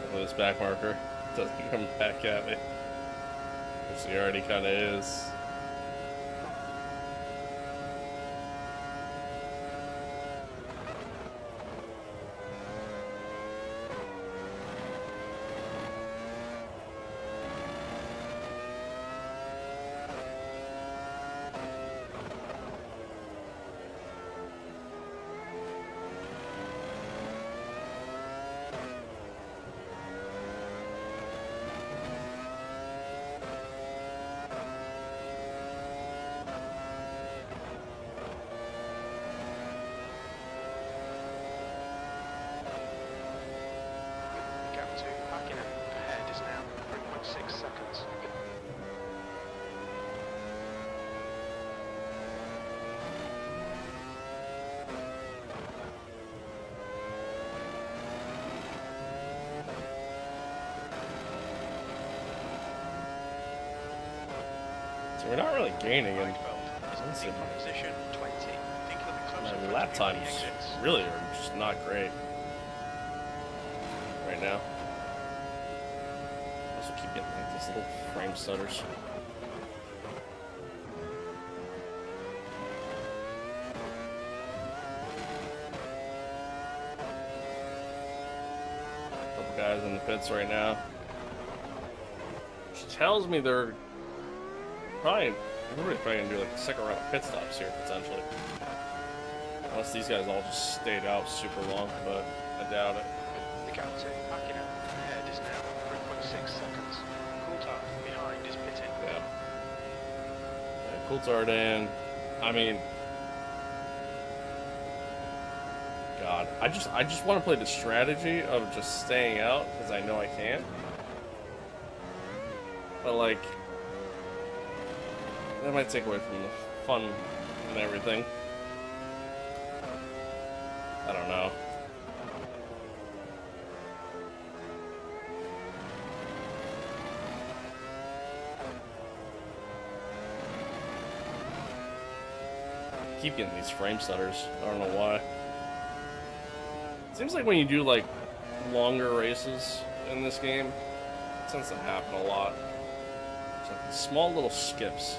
Hopefully this back marker doesn't come back at me. Which he already kind of is. Gap to Mackinnon ahead is now 3.6 seconds. So we're not really gaining in Right belt is in position 20. Think he'll be closer my for lap the times exits. really are just not great right now. Also keep getting like these little frame stutters. Couple guys in the pits right now, which tells me they're probably everybody's probably gonna do like the second round of pit stops here potentially. Unless these guys all just stayed out super long, but I doubt it. The gap to Mackinnon ahead is now 3.6 seconds. Coulthard behind is pitting. Yeah. Coulthard in. I mean, God, I just want to play the strategy of just staying out because I know I can't. But like, that might take away from the fun and everything. I don't know. Keep getting these frame stutters. I don't know why. Seems like when you do like longer races in this game, it tends to happen a lot. It's like these small little skips.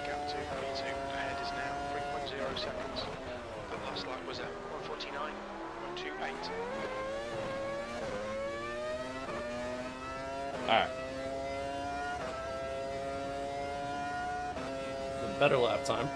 Gap to B2 ahead is now 3.0 seconds. The last lap was at 149.28. Alright. A better lap time.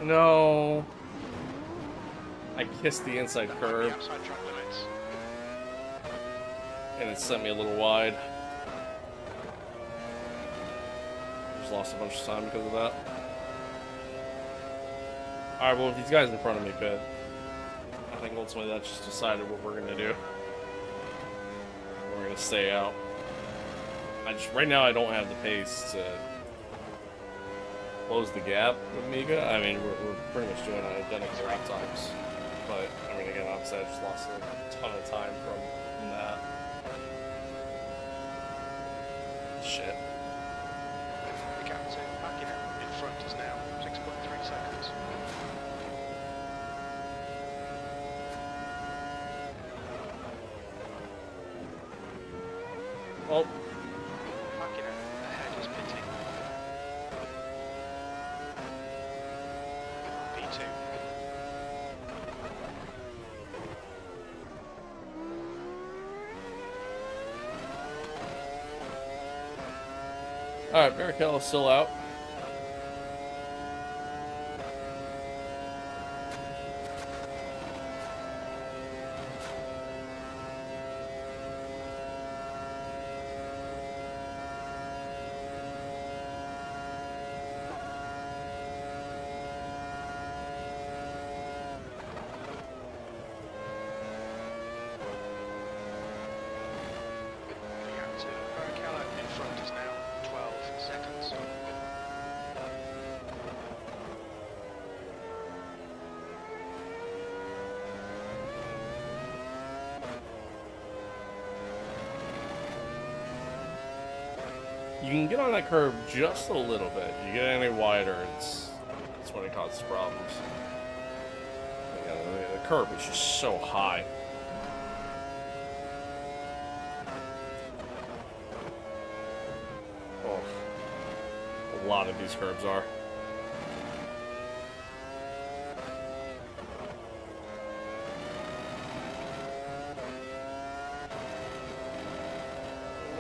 No. I kissed the inside That might be curb, outside track limits. and it sent me a little wide. Just lost a bunch of time because of that. Alright, well, if these guys in front of me could, I think ultimately that just decided what we're gonna do. We're gonna stay out. Right now I don't have the pace to close the gap with Mika. I mean, we're pretty much doing identical lap times. But, I mean, again, obviously I just lost a ton of time from that. Shit. The gap to backing out in front is now 6.3 seconds. Well, Backing out ahead is pitting. P2. alright, Barrichello's still out. The gap to Barrichello in front is now 12 seconds. You can get on that curve just a little bit. You get any wider, it's when it causes problems. Yeah, the curve is just so high. Oh, a lot of these curbs are.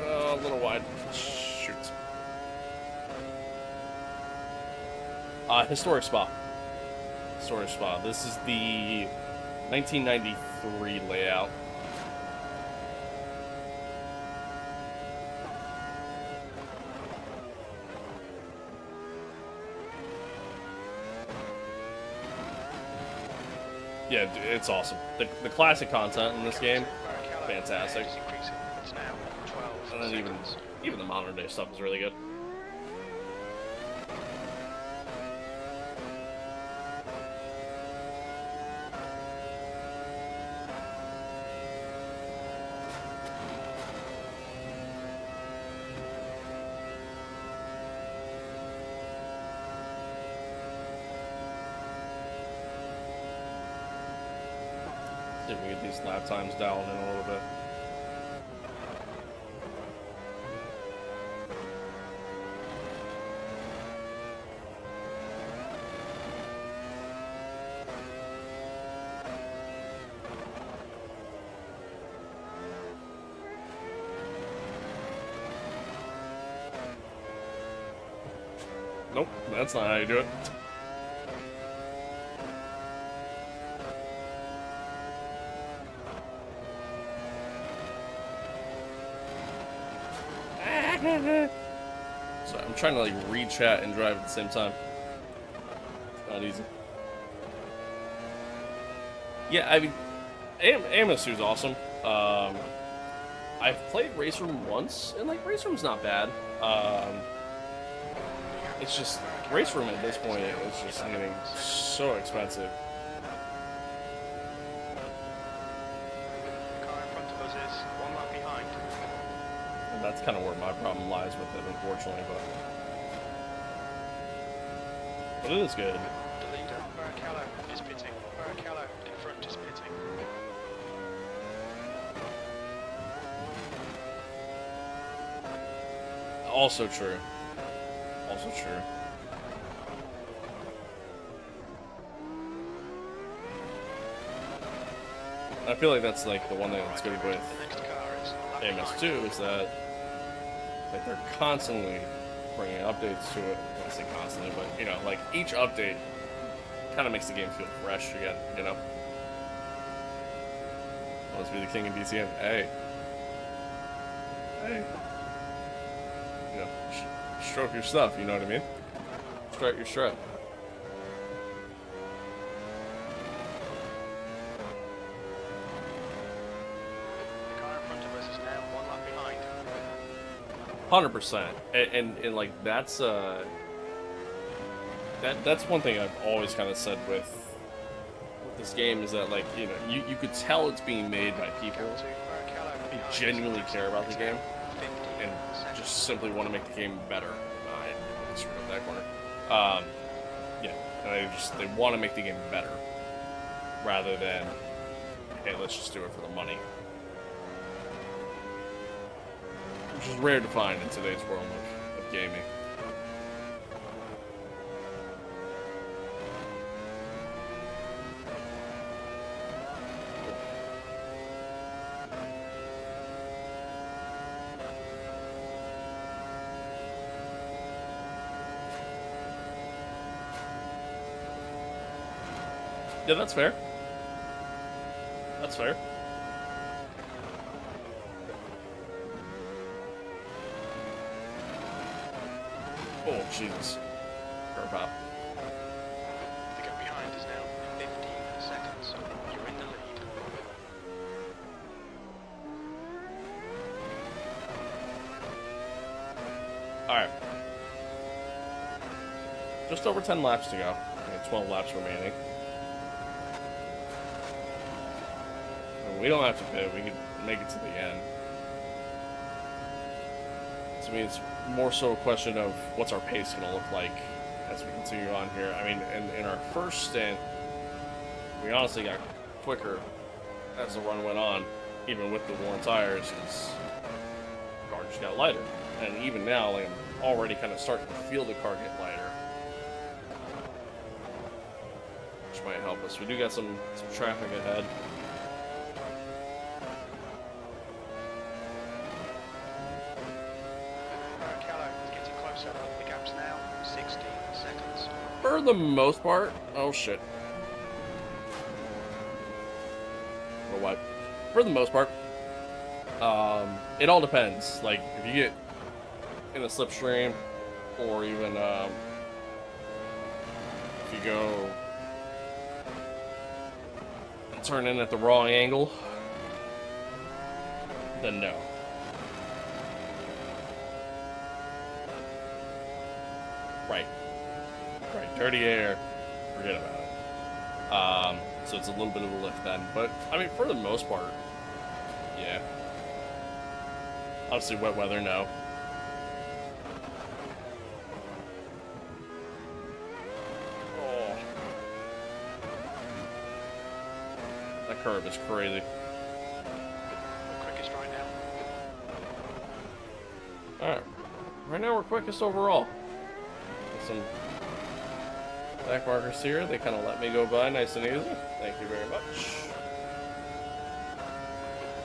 A little wide. Shoot. Historic Spa. Historic Spa. This is the 1993 layout. Yeah, it's awesome. The classic content in this game, fantastic. It's now 12 And then seconds. even the modern day stuff is really good. See if we get these lap times dialed in a little bit. Nope, that's not how you do it. So I'm trying to like read chat and drive at the same time. It's not easy. Yeah, I mean, Amos is awesome. I've played Race Room once, and like Race Room's not bad. It's just Race Room at this point is just getting so expensive. The car in front of us is 1 lap behind. And that's kind of where my problem lies with it, unfortunately, but it is good. The leader, Barrichello, is pitting. Barrichello in front is pitting. Also true. Also true. I feel like that's like the one thing that's good with The next car is lap MS2 is that like they're constantly bringing updates to it. I don't say constantly, but you know, like each update kind of makes the game feel fresh again, you know? Let's be the king of DTM. Hey. Hey. You know, stroke your stuff, you know what I mean? Strut your strut. The car in front of us is now 1 lap behind. 100%. And like, that's one thing I've always kind of said with this game is that, like, you know, you could tell it's being made by people who genuinely care about the game and just simply want to make the game better. I screwed up that corner. Yeah, and they want to make the game better rather than, hey, let's just do it for the money, which is rare to find in today's world of gaming. Yeah, that's fair. That's fair. Oh, Jesus. Curb pop. The gap behind is now 15 seconds. You're in the lead. Alright. Just over 10 laps to go. 12 laps remaining. We don't have to pit, we can make it to the end. To me, it's more so a question of what's our pace going to look like as we continue on here. I mean, in our first stint, we honestly got quicker as the run went on, even with the worn tires, because the car just got lighter. And even now, like, I'm already kind of starting to feel the car get lighter, which might help us. We do got some traffic ahead. The gap's now 16 seconds. For the most part, oh shit. Or what? For the most part, it all depends. Like, if you get in a slipstream, or even if you go turn in at the wrong angle, then no. Right. Dirty air. Forget about it. So it's a little bit of a lift then. But, I mean, for the most part, yeah. Obviously, wet weather, no. Oh. That curve is crazy. Quickest right now. Alright. Right now, we're quickest overall. Some back markers here. They kind of let me go by nice and easy. Thank you very much.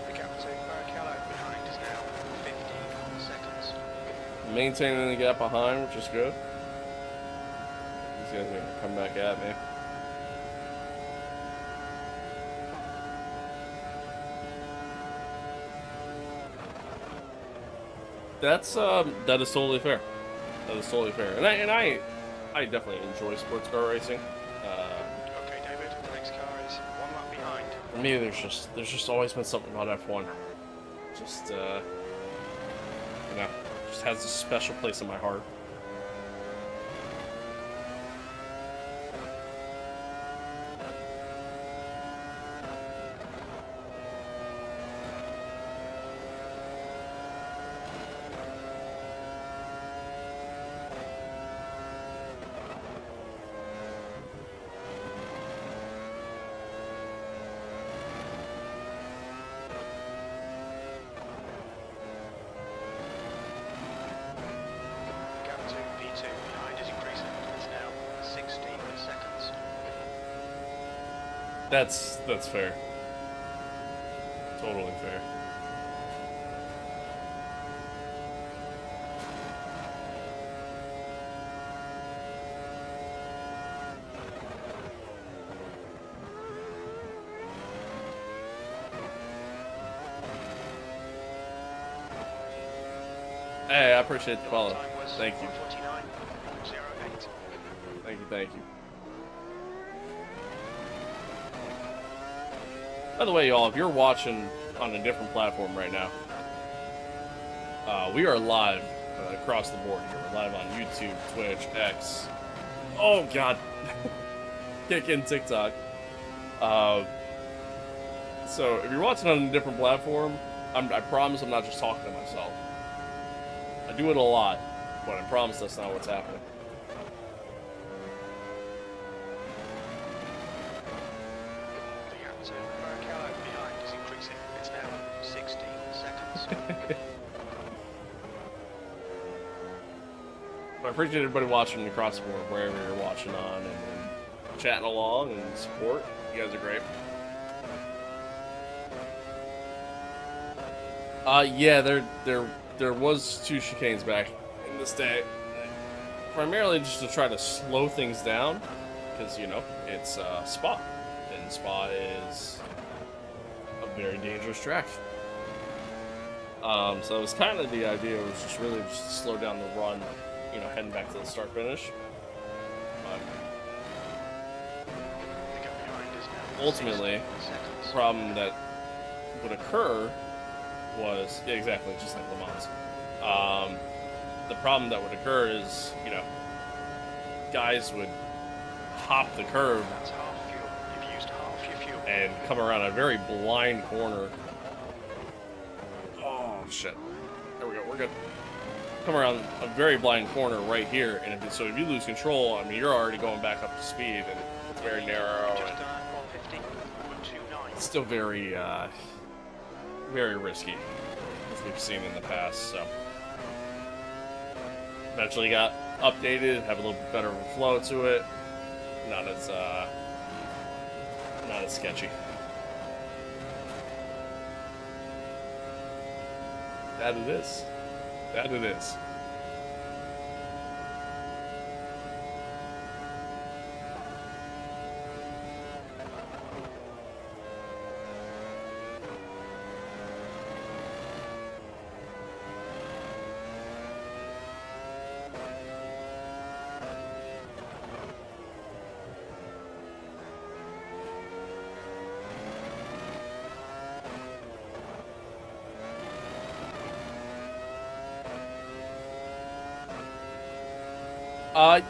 The gap to Barrichello behind is now 15 seconds. Maintaining the gap behind, which is good. These guys are going to come back at me. That is totally fair. That is totally fair, and I definitely enjoy sports car racing. Okay, David, the next car is 1 lap behind. For me, there's just always been something about F1. Just you know, just has a special place in my heart. That's fair. Totally fair. I appreciate the follow. Time was Thank you. 1:49.08. Thank you, thank you. By the way, y'all, if you're watching on a different platform right now, we are live across the board here. We're live on YouTube, Twitch, X. Oh, God. Kick in TikTok. So, if you're watching on a different platform, I promise I'm not just talking to myself. I do it a lot, but I promise that's not what's happening. The gap to Barrichello behind is increasing. It's now 16 seconds. I appreciate everybody watching across the board, wherever you're watching on, and chatting along and support. You guys are great. Yeah, there was 2 chicanes back in this day, primarily just to try to slow things down, because, you know, it's Spa, and Spa is a very dangerous track. So it was kind of the idea, was just really just to slow down the run, you know, heading back to the start finish. But The gap behind is now ultimately, 16 seconds. the problem that would occur was, yeah, exactly, just like Le Mans. The problem that would occur is, you know, guys would hop the curb That's half fuel. You've used half your fuel. and come around a very blind corner. Oh, shit. There we go, we're good. Come around a very blind corner right here, and if you lose control, I mean, you're already going back up to speed, and it's very narrow, Just and done 1:50, 1:29. it's still very, very risky, as we've seen in the past, so. Eventually got updated, have a little bit better of a flow to it. Not as sketchy. That it is. That it is.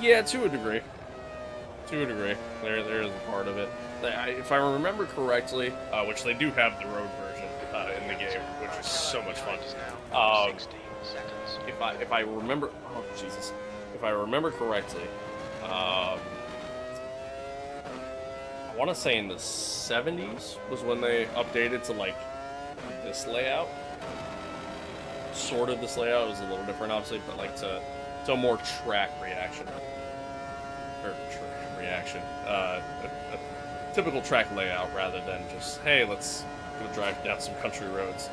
Yeah, to a degree. To a degree. There is a part of it. If I remember correctly, which they do have the road version in the game, which is so much fun. Is now 16 seconds. If I remember, oh Jesus, if I remember correctly, I want to say in the 70s was when they updated to like this layout. Sort of this layout. It was a little different, obviously, but like to a more track reaction. Or track reaction. A typical track layout rather than just, hey, let's go drive down some country roads.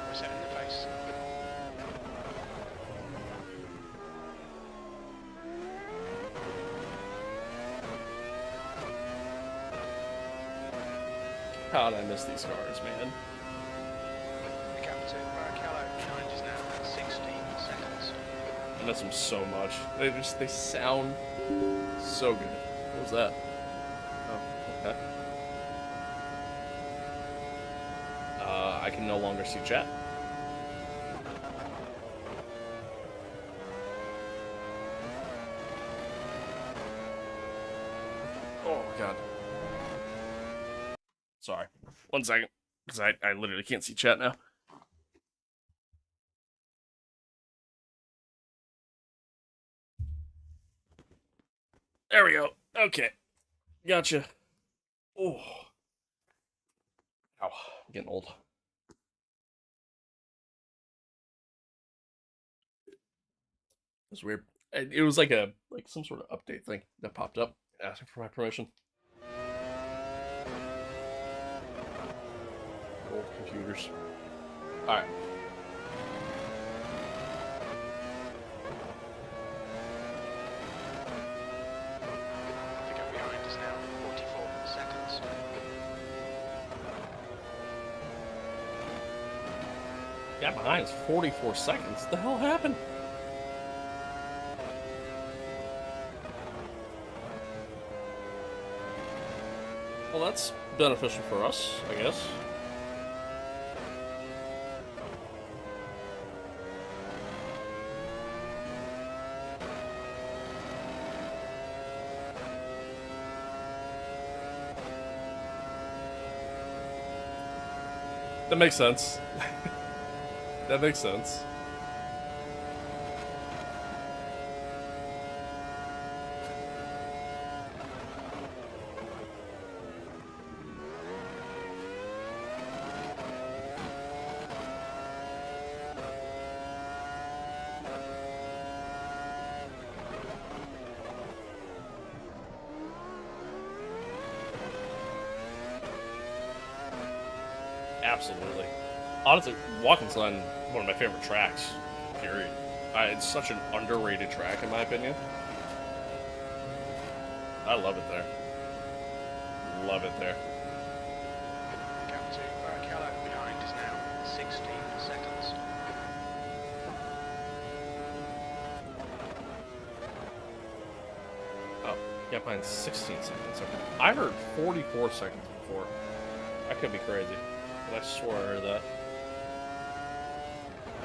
We're setting the pace. How did I miss these cars, man? The gap to Barrichello behind is now 16 seconds. I miss them so much. They sound so good. What was that? Oh, okay. I can no longer see chat. Oh, God. Sorry. 1 second. Because I literally can't see chat now. There we go. Okay. Gotcha. Oh. Ow. I'm getting old. It was weird. It was like some sort of update thing that popped up asking for my permission. Old computers. Alright. Gap behind is 44 seconds. What the hell happened? Well, that's beneficial for us, I guess. That makes sense. That makes sense. Absolutely. Honestly, Watkins Glen, one of my favorite tracks, period. It's such an underrated track, in my opinion. I love it there. Love it there. Gap to Barrichello behind is now 16 seconds. Oh, yeah, behind 16 seconds. Okay. I heard 44 seconds before. That could be crazy. But I swore I heard that.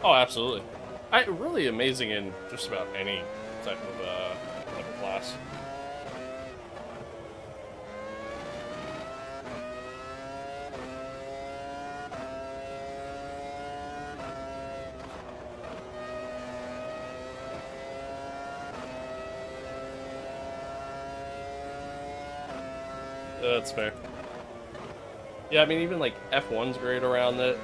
Oh, absolutely. Really amazing in just about any type of class. That's fair. Yeah, I mean, even like F1's great around it.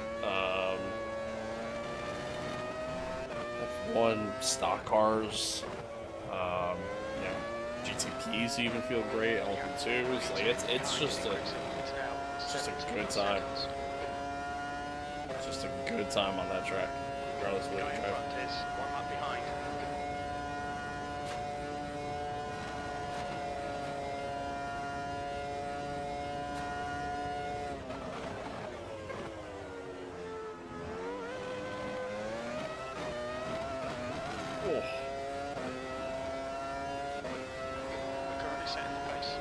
F1 stock cars, yeah, GTPs even feel great. LP2s, like it's just a good time. It's just a good time on that track, regardless of what you drive. Front is 1 lap behind. Oh. We're currently setting the pace.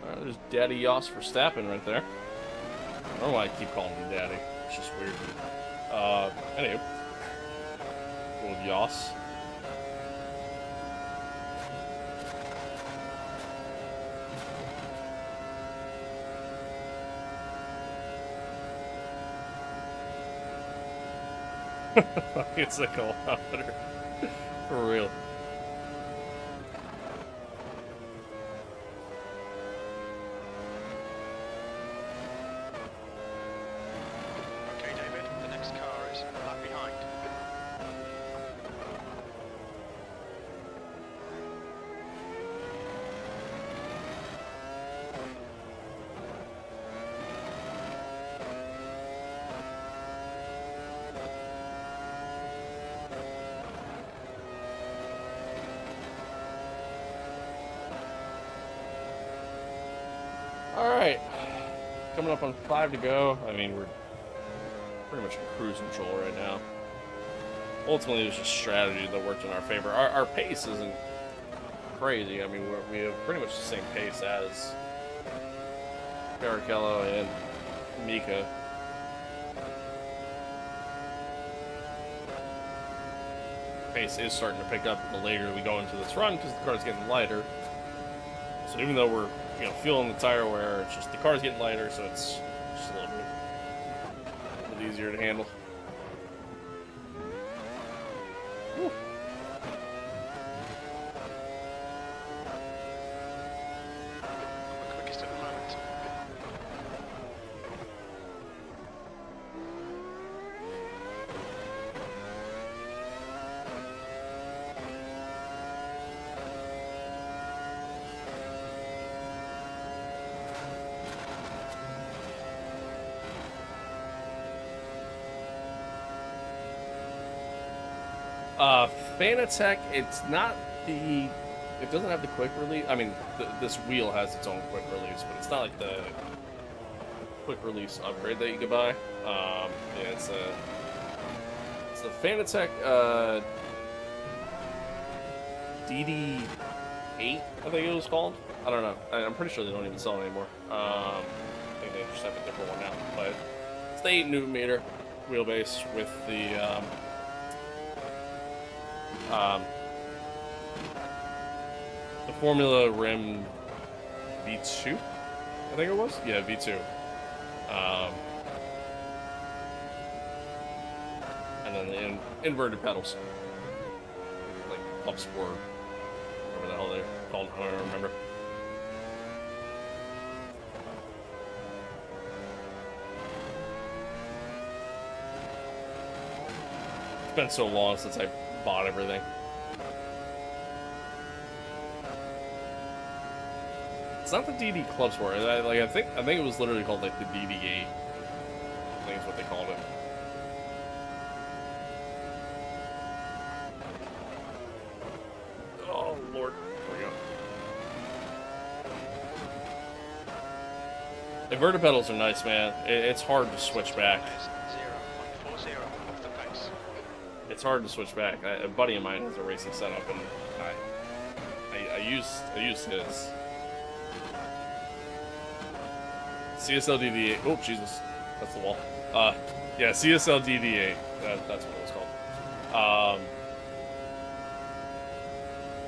Alright, there's Daddy Yoss for Stappen right there. I don't know why I keep calling him Daddy. It's just weird. Anyway. Old Yoss. It's a kilometer. For real. Okay, David, the next car is a lap behind. Alright. Coming up on 5 to go. I mean, we're pretty much in cruise control right now. Ultimately, it was just strategy that worked in our favor. Our pace isn't crazy. I mean, we have pretty much the same pace as Barrichello and Mika. Pace is starting to pick up the later we go into this run because the car's getting lighter. So even though we're feeling the tire wear, it's just the car's getting lighter, so it's just a little bit easier to handle. Whew. We're quickest at the moment. Fanatec, it's not the... It doesn't have the quick release. I mean, this wheel has its own quick release, but it's not like quick release upgrade that you could buy. Yeah, it's the Fanatec DD8, I think it was called. I don't know. I'm pretty sure they don't even sell it anymore. I think they just have a different one now. But it's the 8 Nm wheelbase with the Formula Rim V2, I think it was. Yeah, V2. And then the inverted pedals, like Club Sport, whatever the hell they're called. I don't remember. It's been so long since I bought everything. It's not the DD Club Sport. I think it was literally called like the DD8. I think is what they called it. Oh Lord, there we go. Inverted pedals are nice, man. It's hard to switch back. 0.40 off the pace. It's hard to switch back. A buddy of mine has a racing setup, and I used his. CSL DD8. Oh, Jesus. That's the wall. Yeah, CSL DD8. That's what it was called.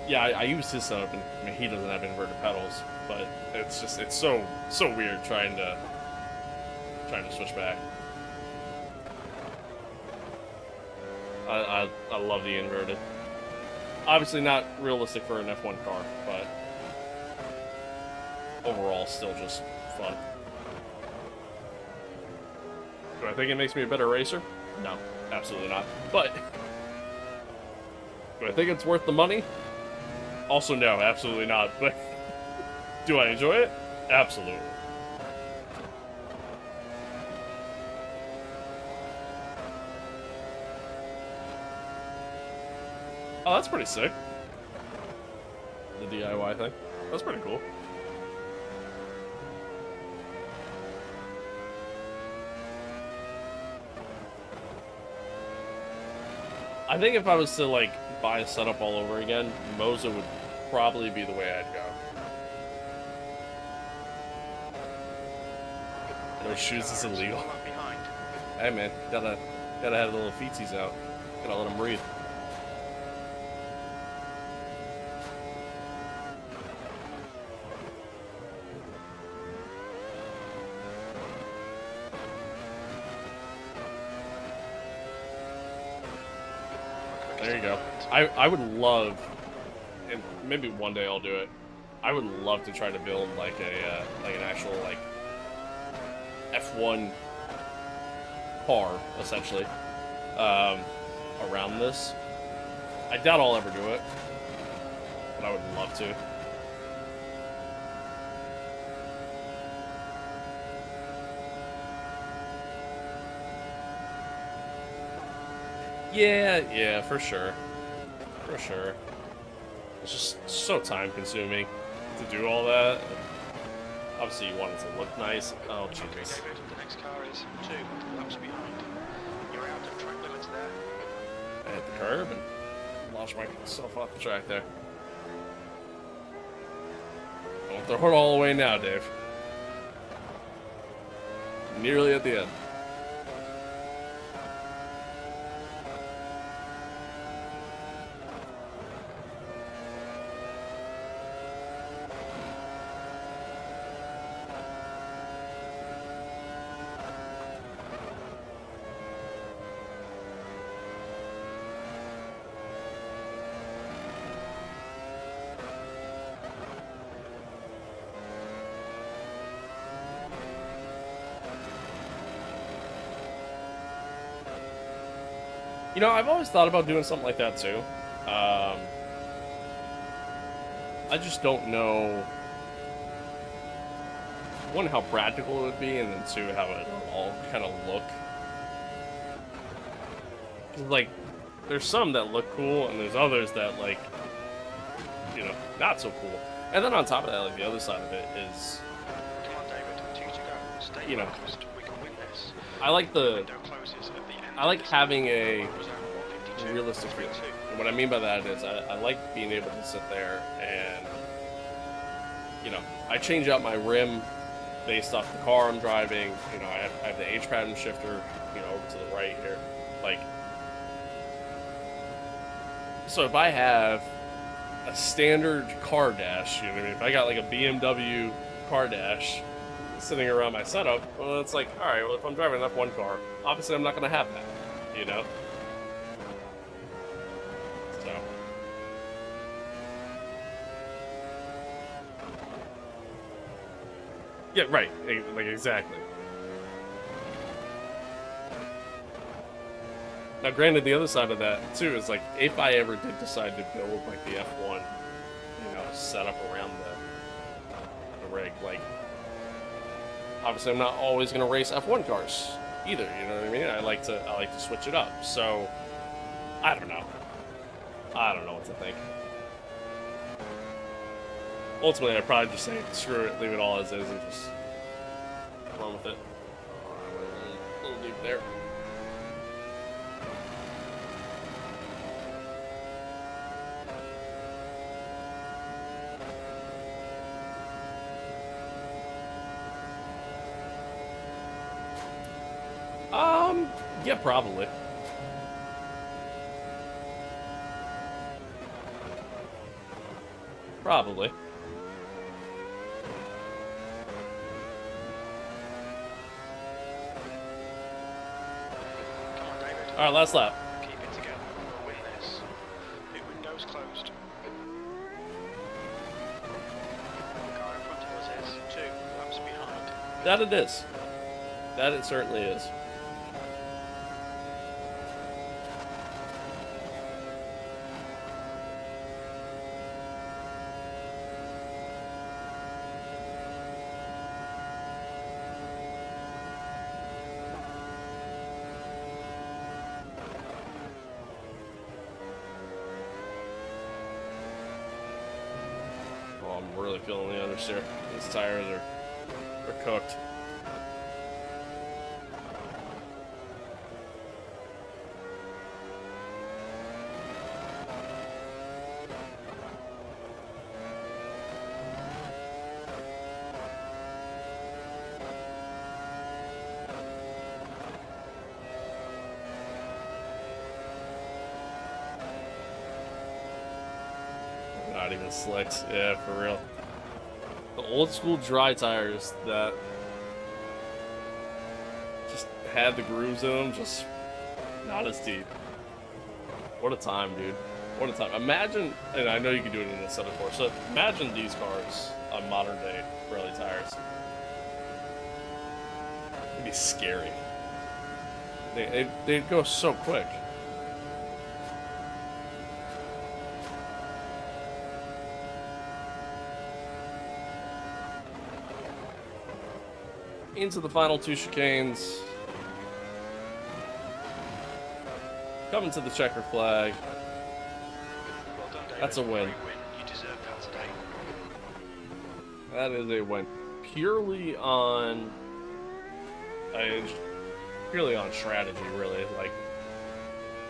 Yeah, I used his setup, and I mean, he doesn't have inverted pedals, but it's so weird trying to switch back. I love the inverted. Obviously not realistic for an F1 car, but overall still just fun. Do I think it makes me a better racer? No, absolutely not. But do I think it's worth the money? Also no, absolutely not. But do I enjoy it? Absolutely. Oh, that's pretty sick. The DIY thing. That's pretty cool. I think if I was to, like, buy a setup all over again, Moza would probably be the way I'd go. Those shoes is illegal. Hey, man, gotta have the little feetsies out. Gotta let them breathe. There you go. I would love, and maybe one day I'll do it. I would love to try to build like an actual like F1 car essentially around this. I doubt I'll ever do it, but I would love to. Yeah, for sure. For sure. It's just so time consuming to do all that. Obviously you want it to look nice. Oh, Jesus. Okay, David, the next car is 2 laps behind. You're out of track limits there. I hit the curb and launched myself off the track there. Don't throw it all away now, Dave. Nearly at the end. You know, I've always thought about doing something like that too. I just don't know, one, how practical it would be, and then two, how it would all kind of look. Like, there's some that look cool, and there's others that, like, you know, not so cool. And then on top of that, like, the other side of it is... Come on, David, 2 to go. you know, We can win this. I like Window closes at the end I like having a Zone 152. realistic feel. And what I mean by that is I like being able to sit there and, you know, I change out my rim based off the car I'm driving. You know, I have the H pattern shifter, you know, over to the right here. Like, so if I have a standard car dash, you know what I mean? If I got like a BMW car dash sitting around my setup, well, it's like, all right, well, if I'm driving an F1 car, obviously I'm not going to have that, you know? So. Yeah, right. Like, exactly. Now, granted, the other side of that, too, is, like, if I ever did decide to build, like, the F1, you know, setup around the rig, like, obviously I'm not always going to race F1 cars either, you know what I mean? I like to switch it up, so, I don't know. I don't know what to think. Ultimately, I'd probably just say, screw it, leave it all as is, and just run with it. A little deep there. Yeah, probably. Probably. Come on, David. Alright, last lap. Keep it together. We'll win this. Pit window's closed. The car in front of us is 2 laps behind. That it is. That it certainly is. Oh, I'm really feeling the understeer. These tires are cooked. Not even slicks. Yeah, for real. The old school dry tires that just had the grooves in them, just not as deep. What a time, dude. What a time. Imagine, and I know you can do it in a 7-4, so imagine these cars on modern day Pirelli tires. It'd be scary. They'd go so quick. Into the final 2 chicanes. Coming to the checker flag. Well done, David. That's a win. Great win. You deserve that today. That is a win. Purely on strategy, really. Like,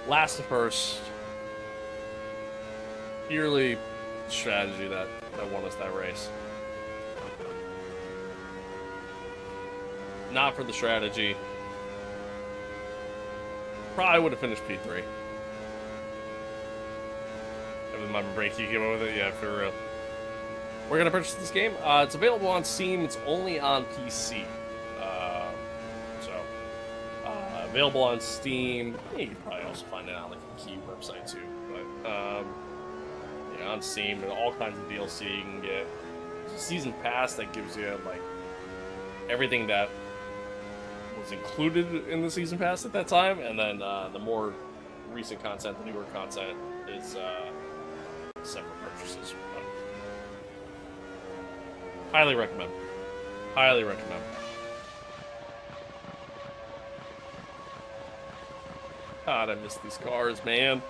last to first. Purely strategy that won us that race. Not for the strategy. Probably would have finished P3. That was my break. You came up with it? Yeah, for real. We're going to purchase this game. It's available on Steam. It's only on PC. Available on Steam. Yeah, you can probably also find it on like a Key website too. But yeah, on Steam, and all kinds of DLC you can get. There's a season pass that gives you like everything that was included in the season pass at that time, and then the more recent content, the newer content, is separate purchases. But highly recommend. Highly recommend. God, I miss these cars, man.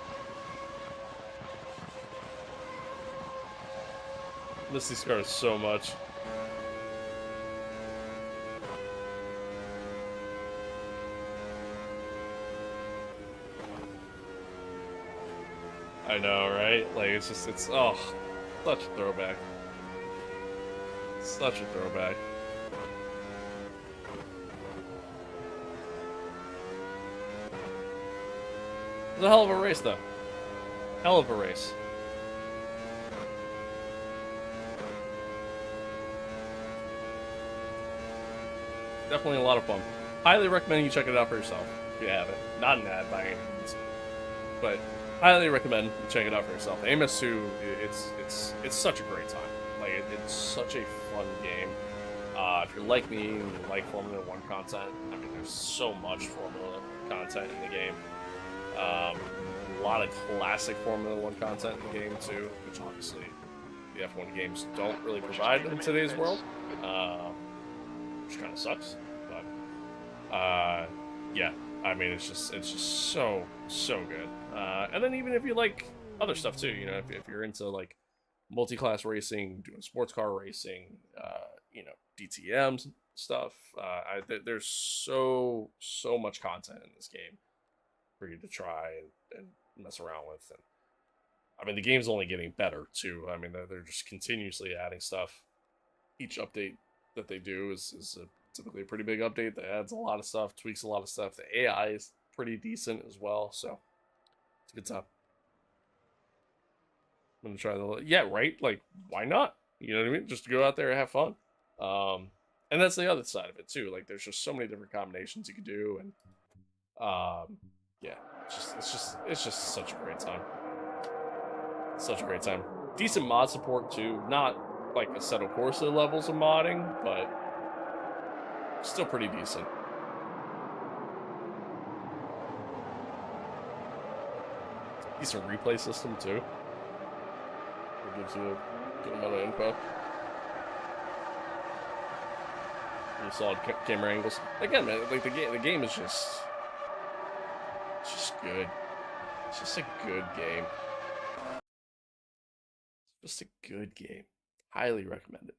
I miss these cars so much. I know, right? Like, it's just, it's, oh, such a throwback. Such a throwback. It was a hell of a race, though. Hell of a race. Definitely a lot of fun. Highly recommend you check it out for yourself if you haven't. Not an ad by any means, but highly recommend you check it out for yourself. MS2, it's such a great time. Like it's such a fun game. If you're like me and you like Formula One content, I mean, there's so much Formula content in the game. A lot of classic Formula One content in the game too, which obviously the F1 games don't really provide in today's world. Which kind of sucks, but yeah, I mean it's just so good. And then even if you like other stuff too, you know, if you're into like multi-class racing, doing sports car racing, you know, DTMs stuff, there's so much content in this game for you to try and mess around with. And I mean the game's only getting better too. I mean they're just continuously adding stuff. Each update that they do is typically a pretty big update that adds a lot of stuff, tweaks a lot of stuff. The AI is pretty decent as well, so it's a good time. I'm gonna try the right. Like, why not? You know what I mean? Just go out there and have fun. And that's the other side of it too. Like, there's just so many different combinations you can do, and yeah, it's just such a great time. Such a great time. Decent mod support too. Not like Assetto Corsa levels of modding, but still pretty decent. Decent replay system too. It gives you a good amount of info. Really solid camera angles. Again, man, like the game is just, it's just good. It's just a good game. It's just a good game. Highly recommend it.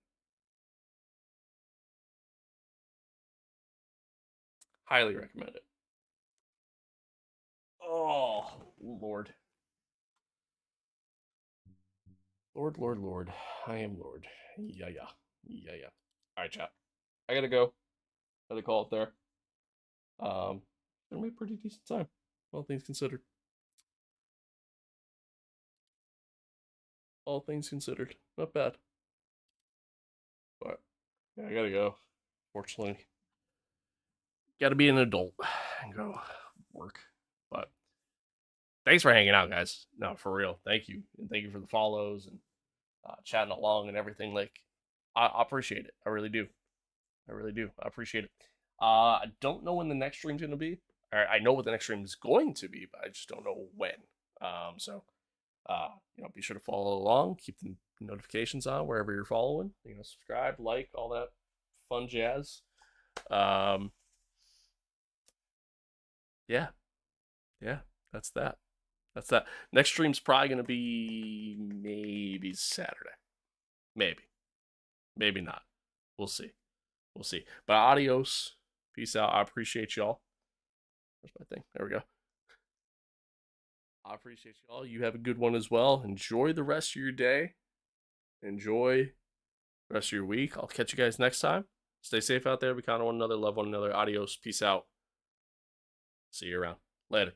Highly recommend it. Oh, Lord. Lord. I am Lord. Yeah. Alright, chat. I gotta go. Gotta call it there. Gonna be a pretty decent time, all things considered. All things considered. Not bad. But, yeah, I gotta go. Fortunately. Gotta be an adult and go work. But, thanks for hanging out, guys. No, for real. Thank you. And thank you for the follows and chatting along and everything. Like, I appreciate it. I really do. I appreciate it. I don't know when the next stream's gonna be. I know what the next stream is going to be, but I just don't know when. So you know, be sure to follow along, keep the notifications on wherever you're following. You know, subscribe, like, all that fun jazz. Yeah, that's that. Next stream's probably gonna be maybe Saturday. Maybe not. We'll see. But adios. Peace out. I appreciate y'all. Where's my thing? There we go. I appreciate y'all. You have a good one as well. Enjoy the rest of your day. Enjoy the rest of your week. I'll catch you guys next time. Stay safe out there. Be kind to one another. Love one another. Adios. Peace out. See you around. Later.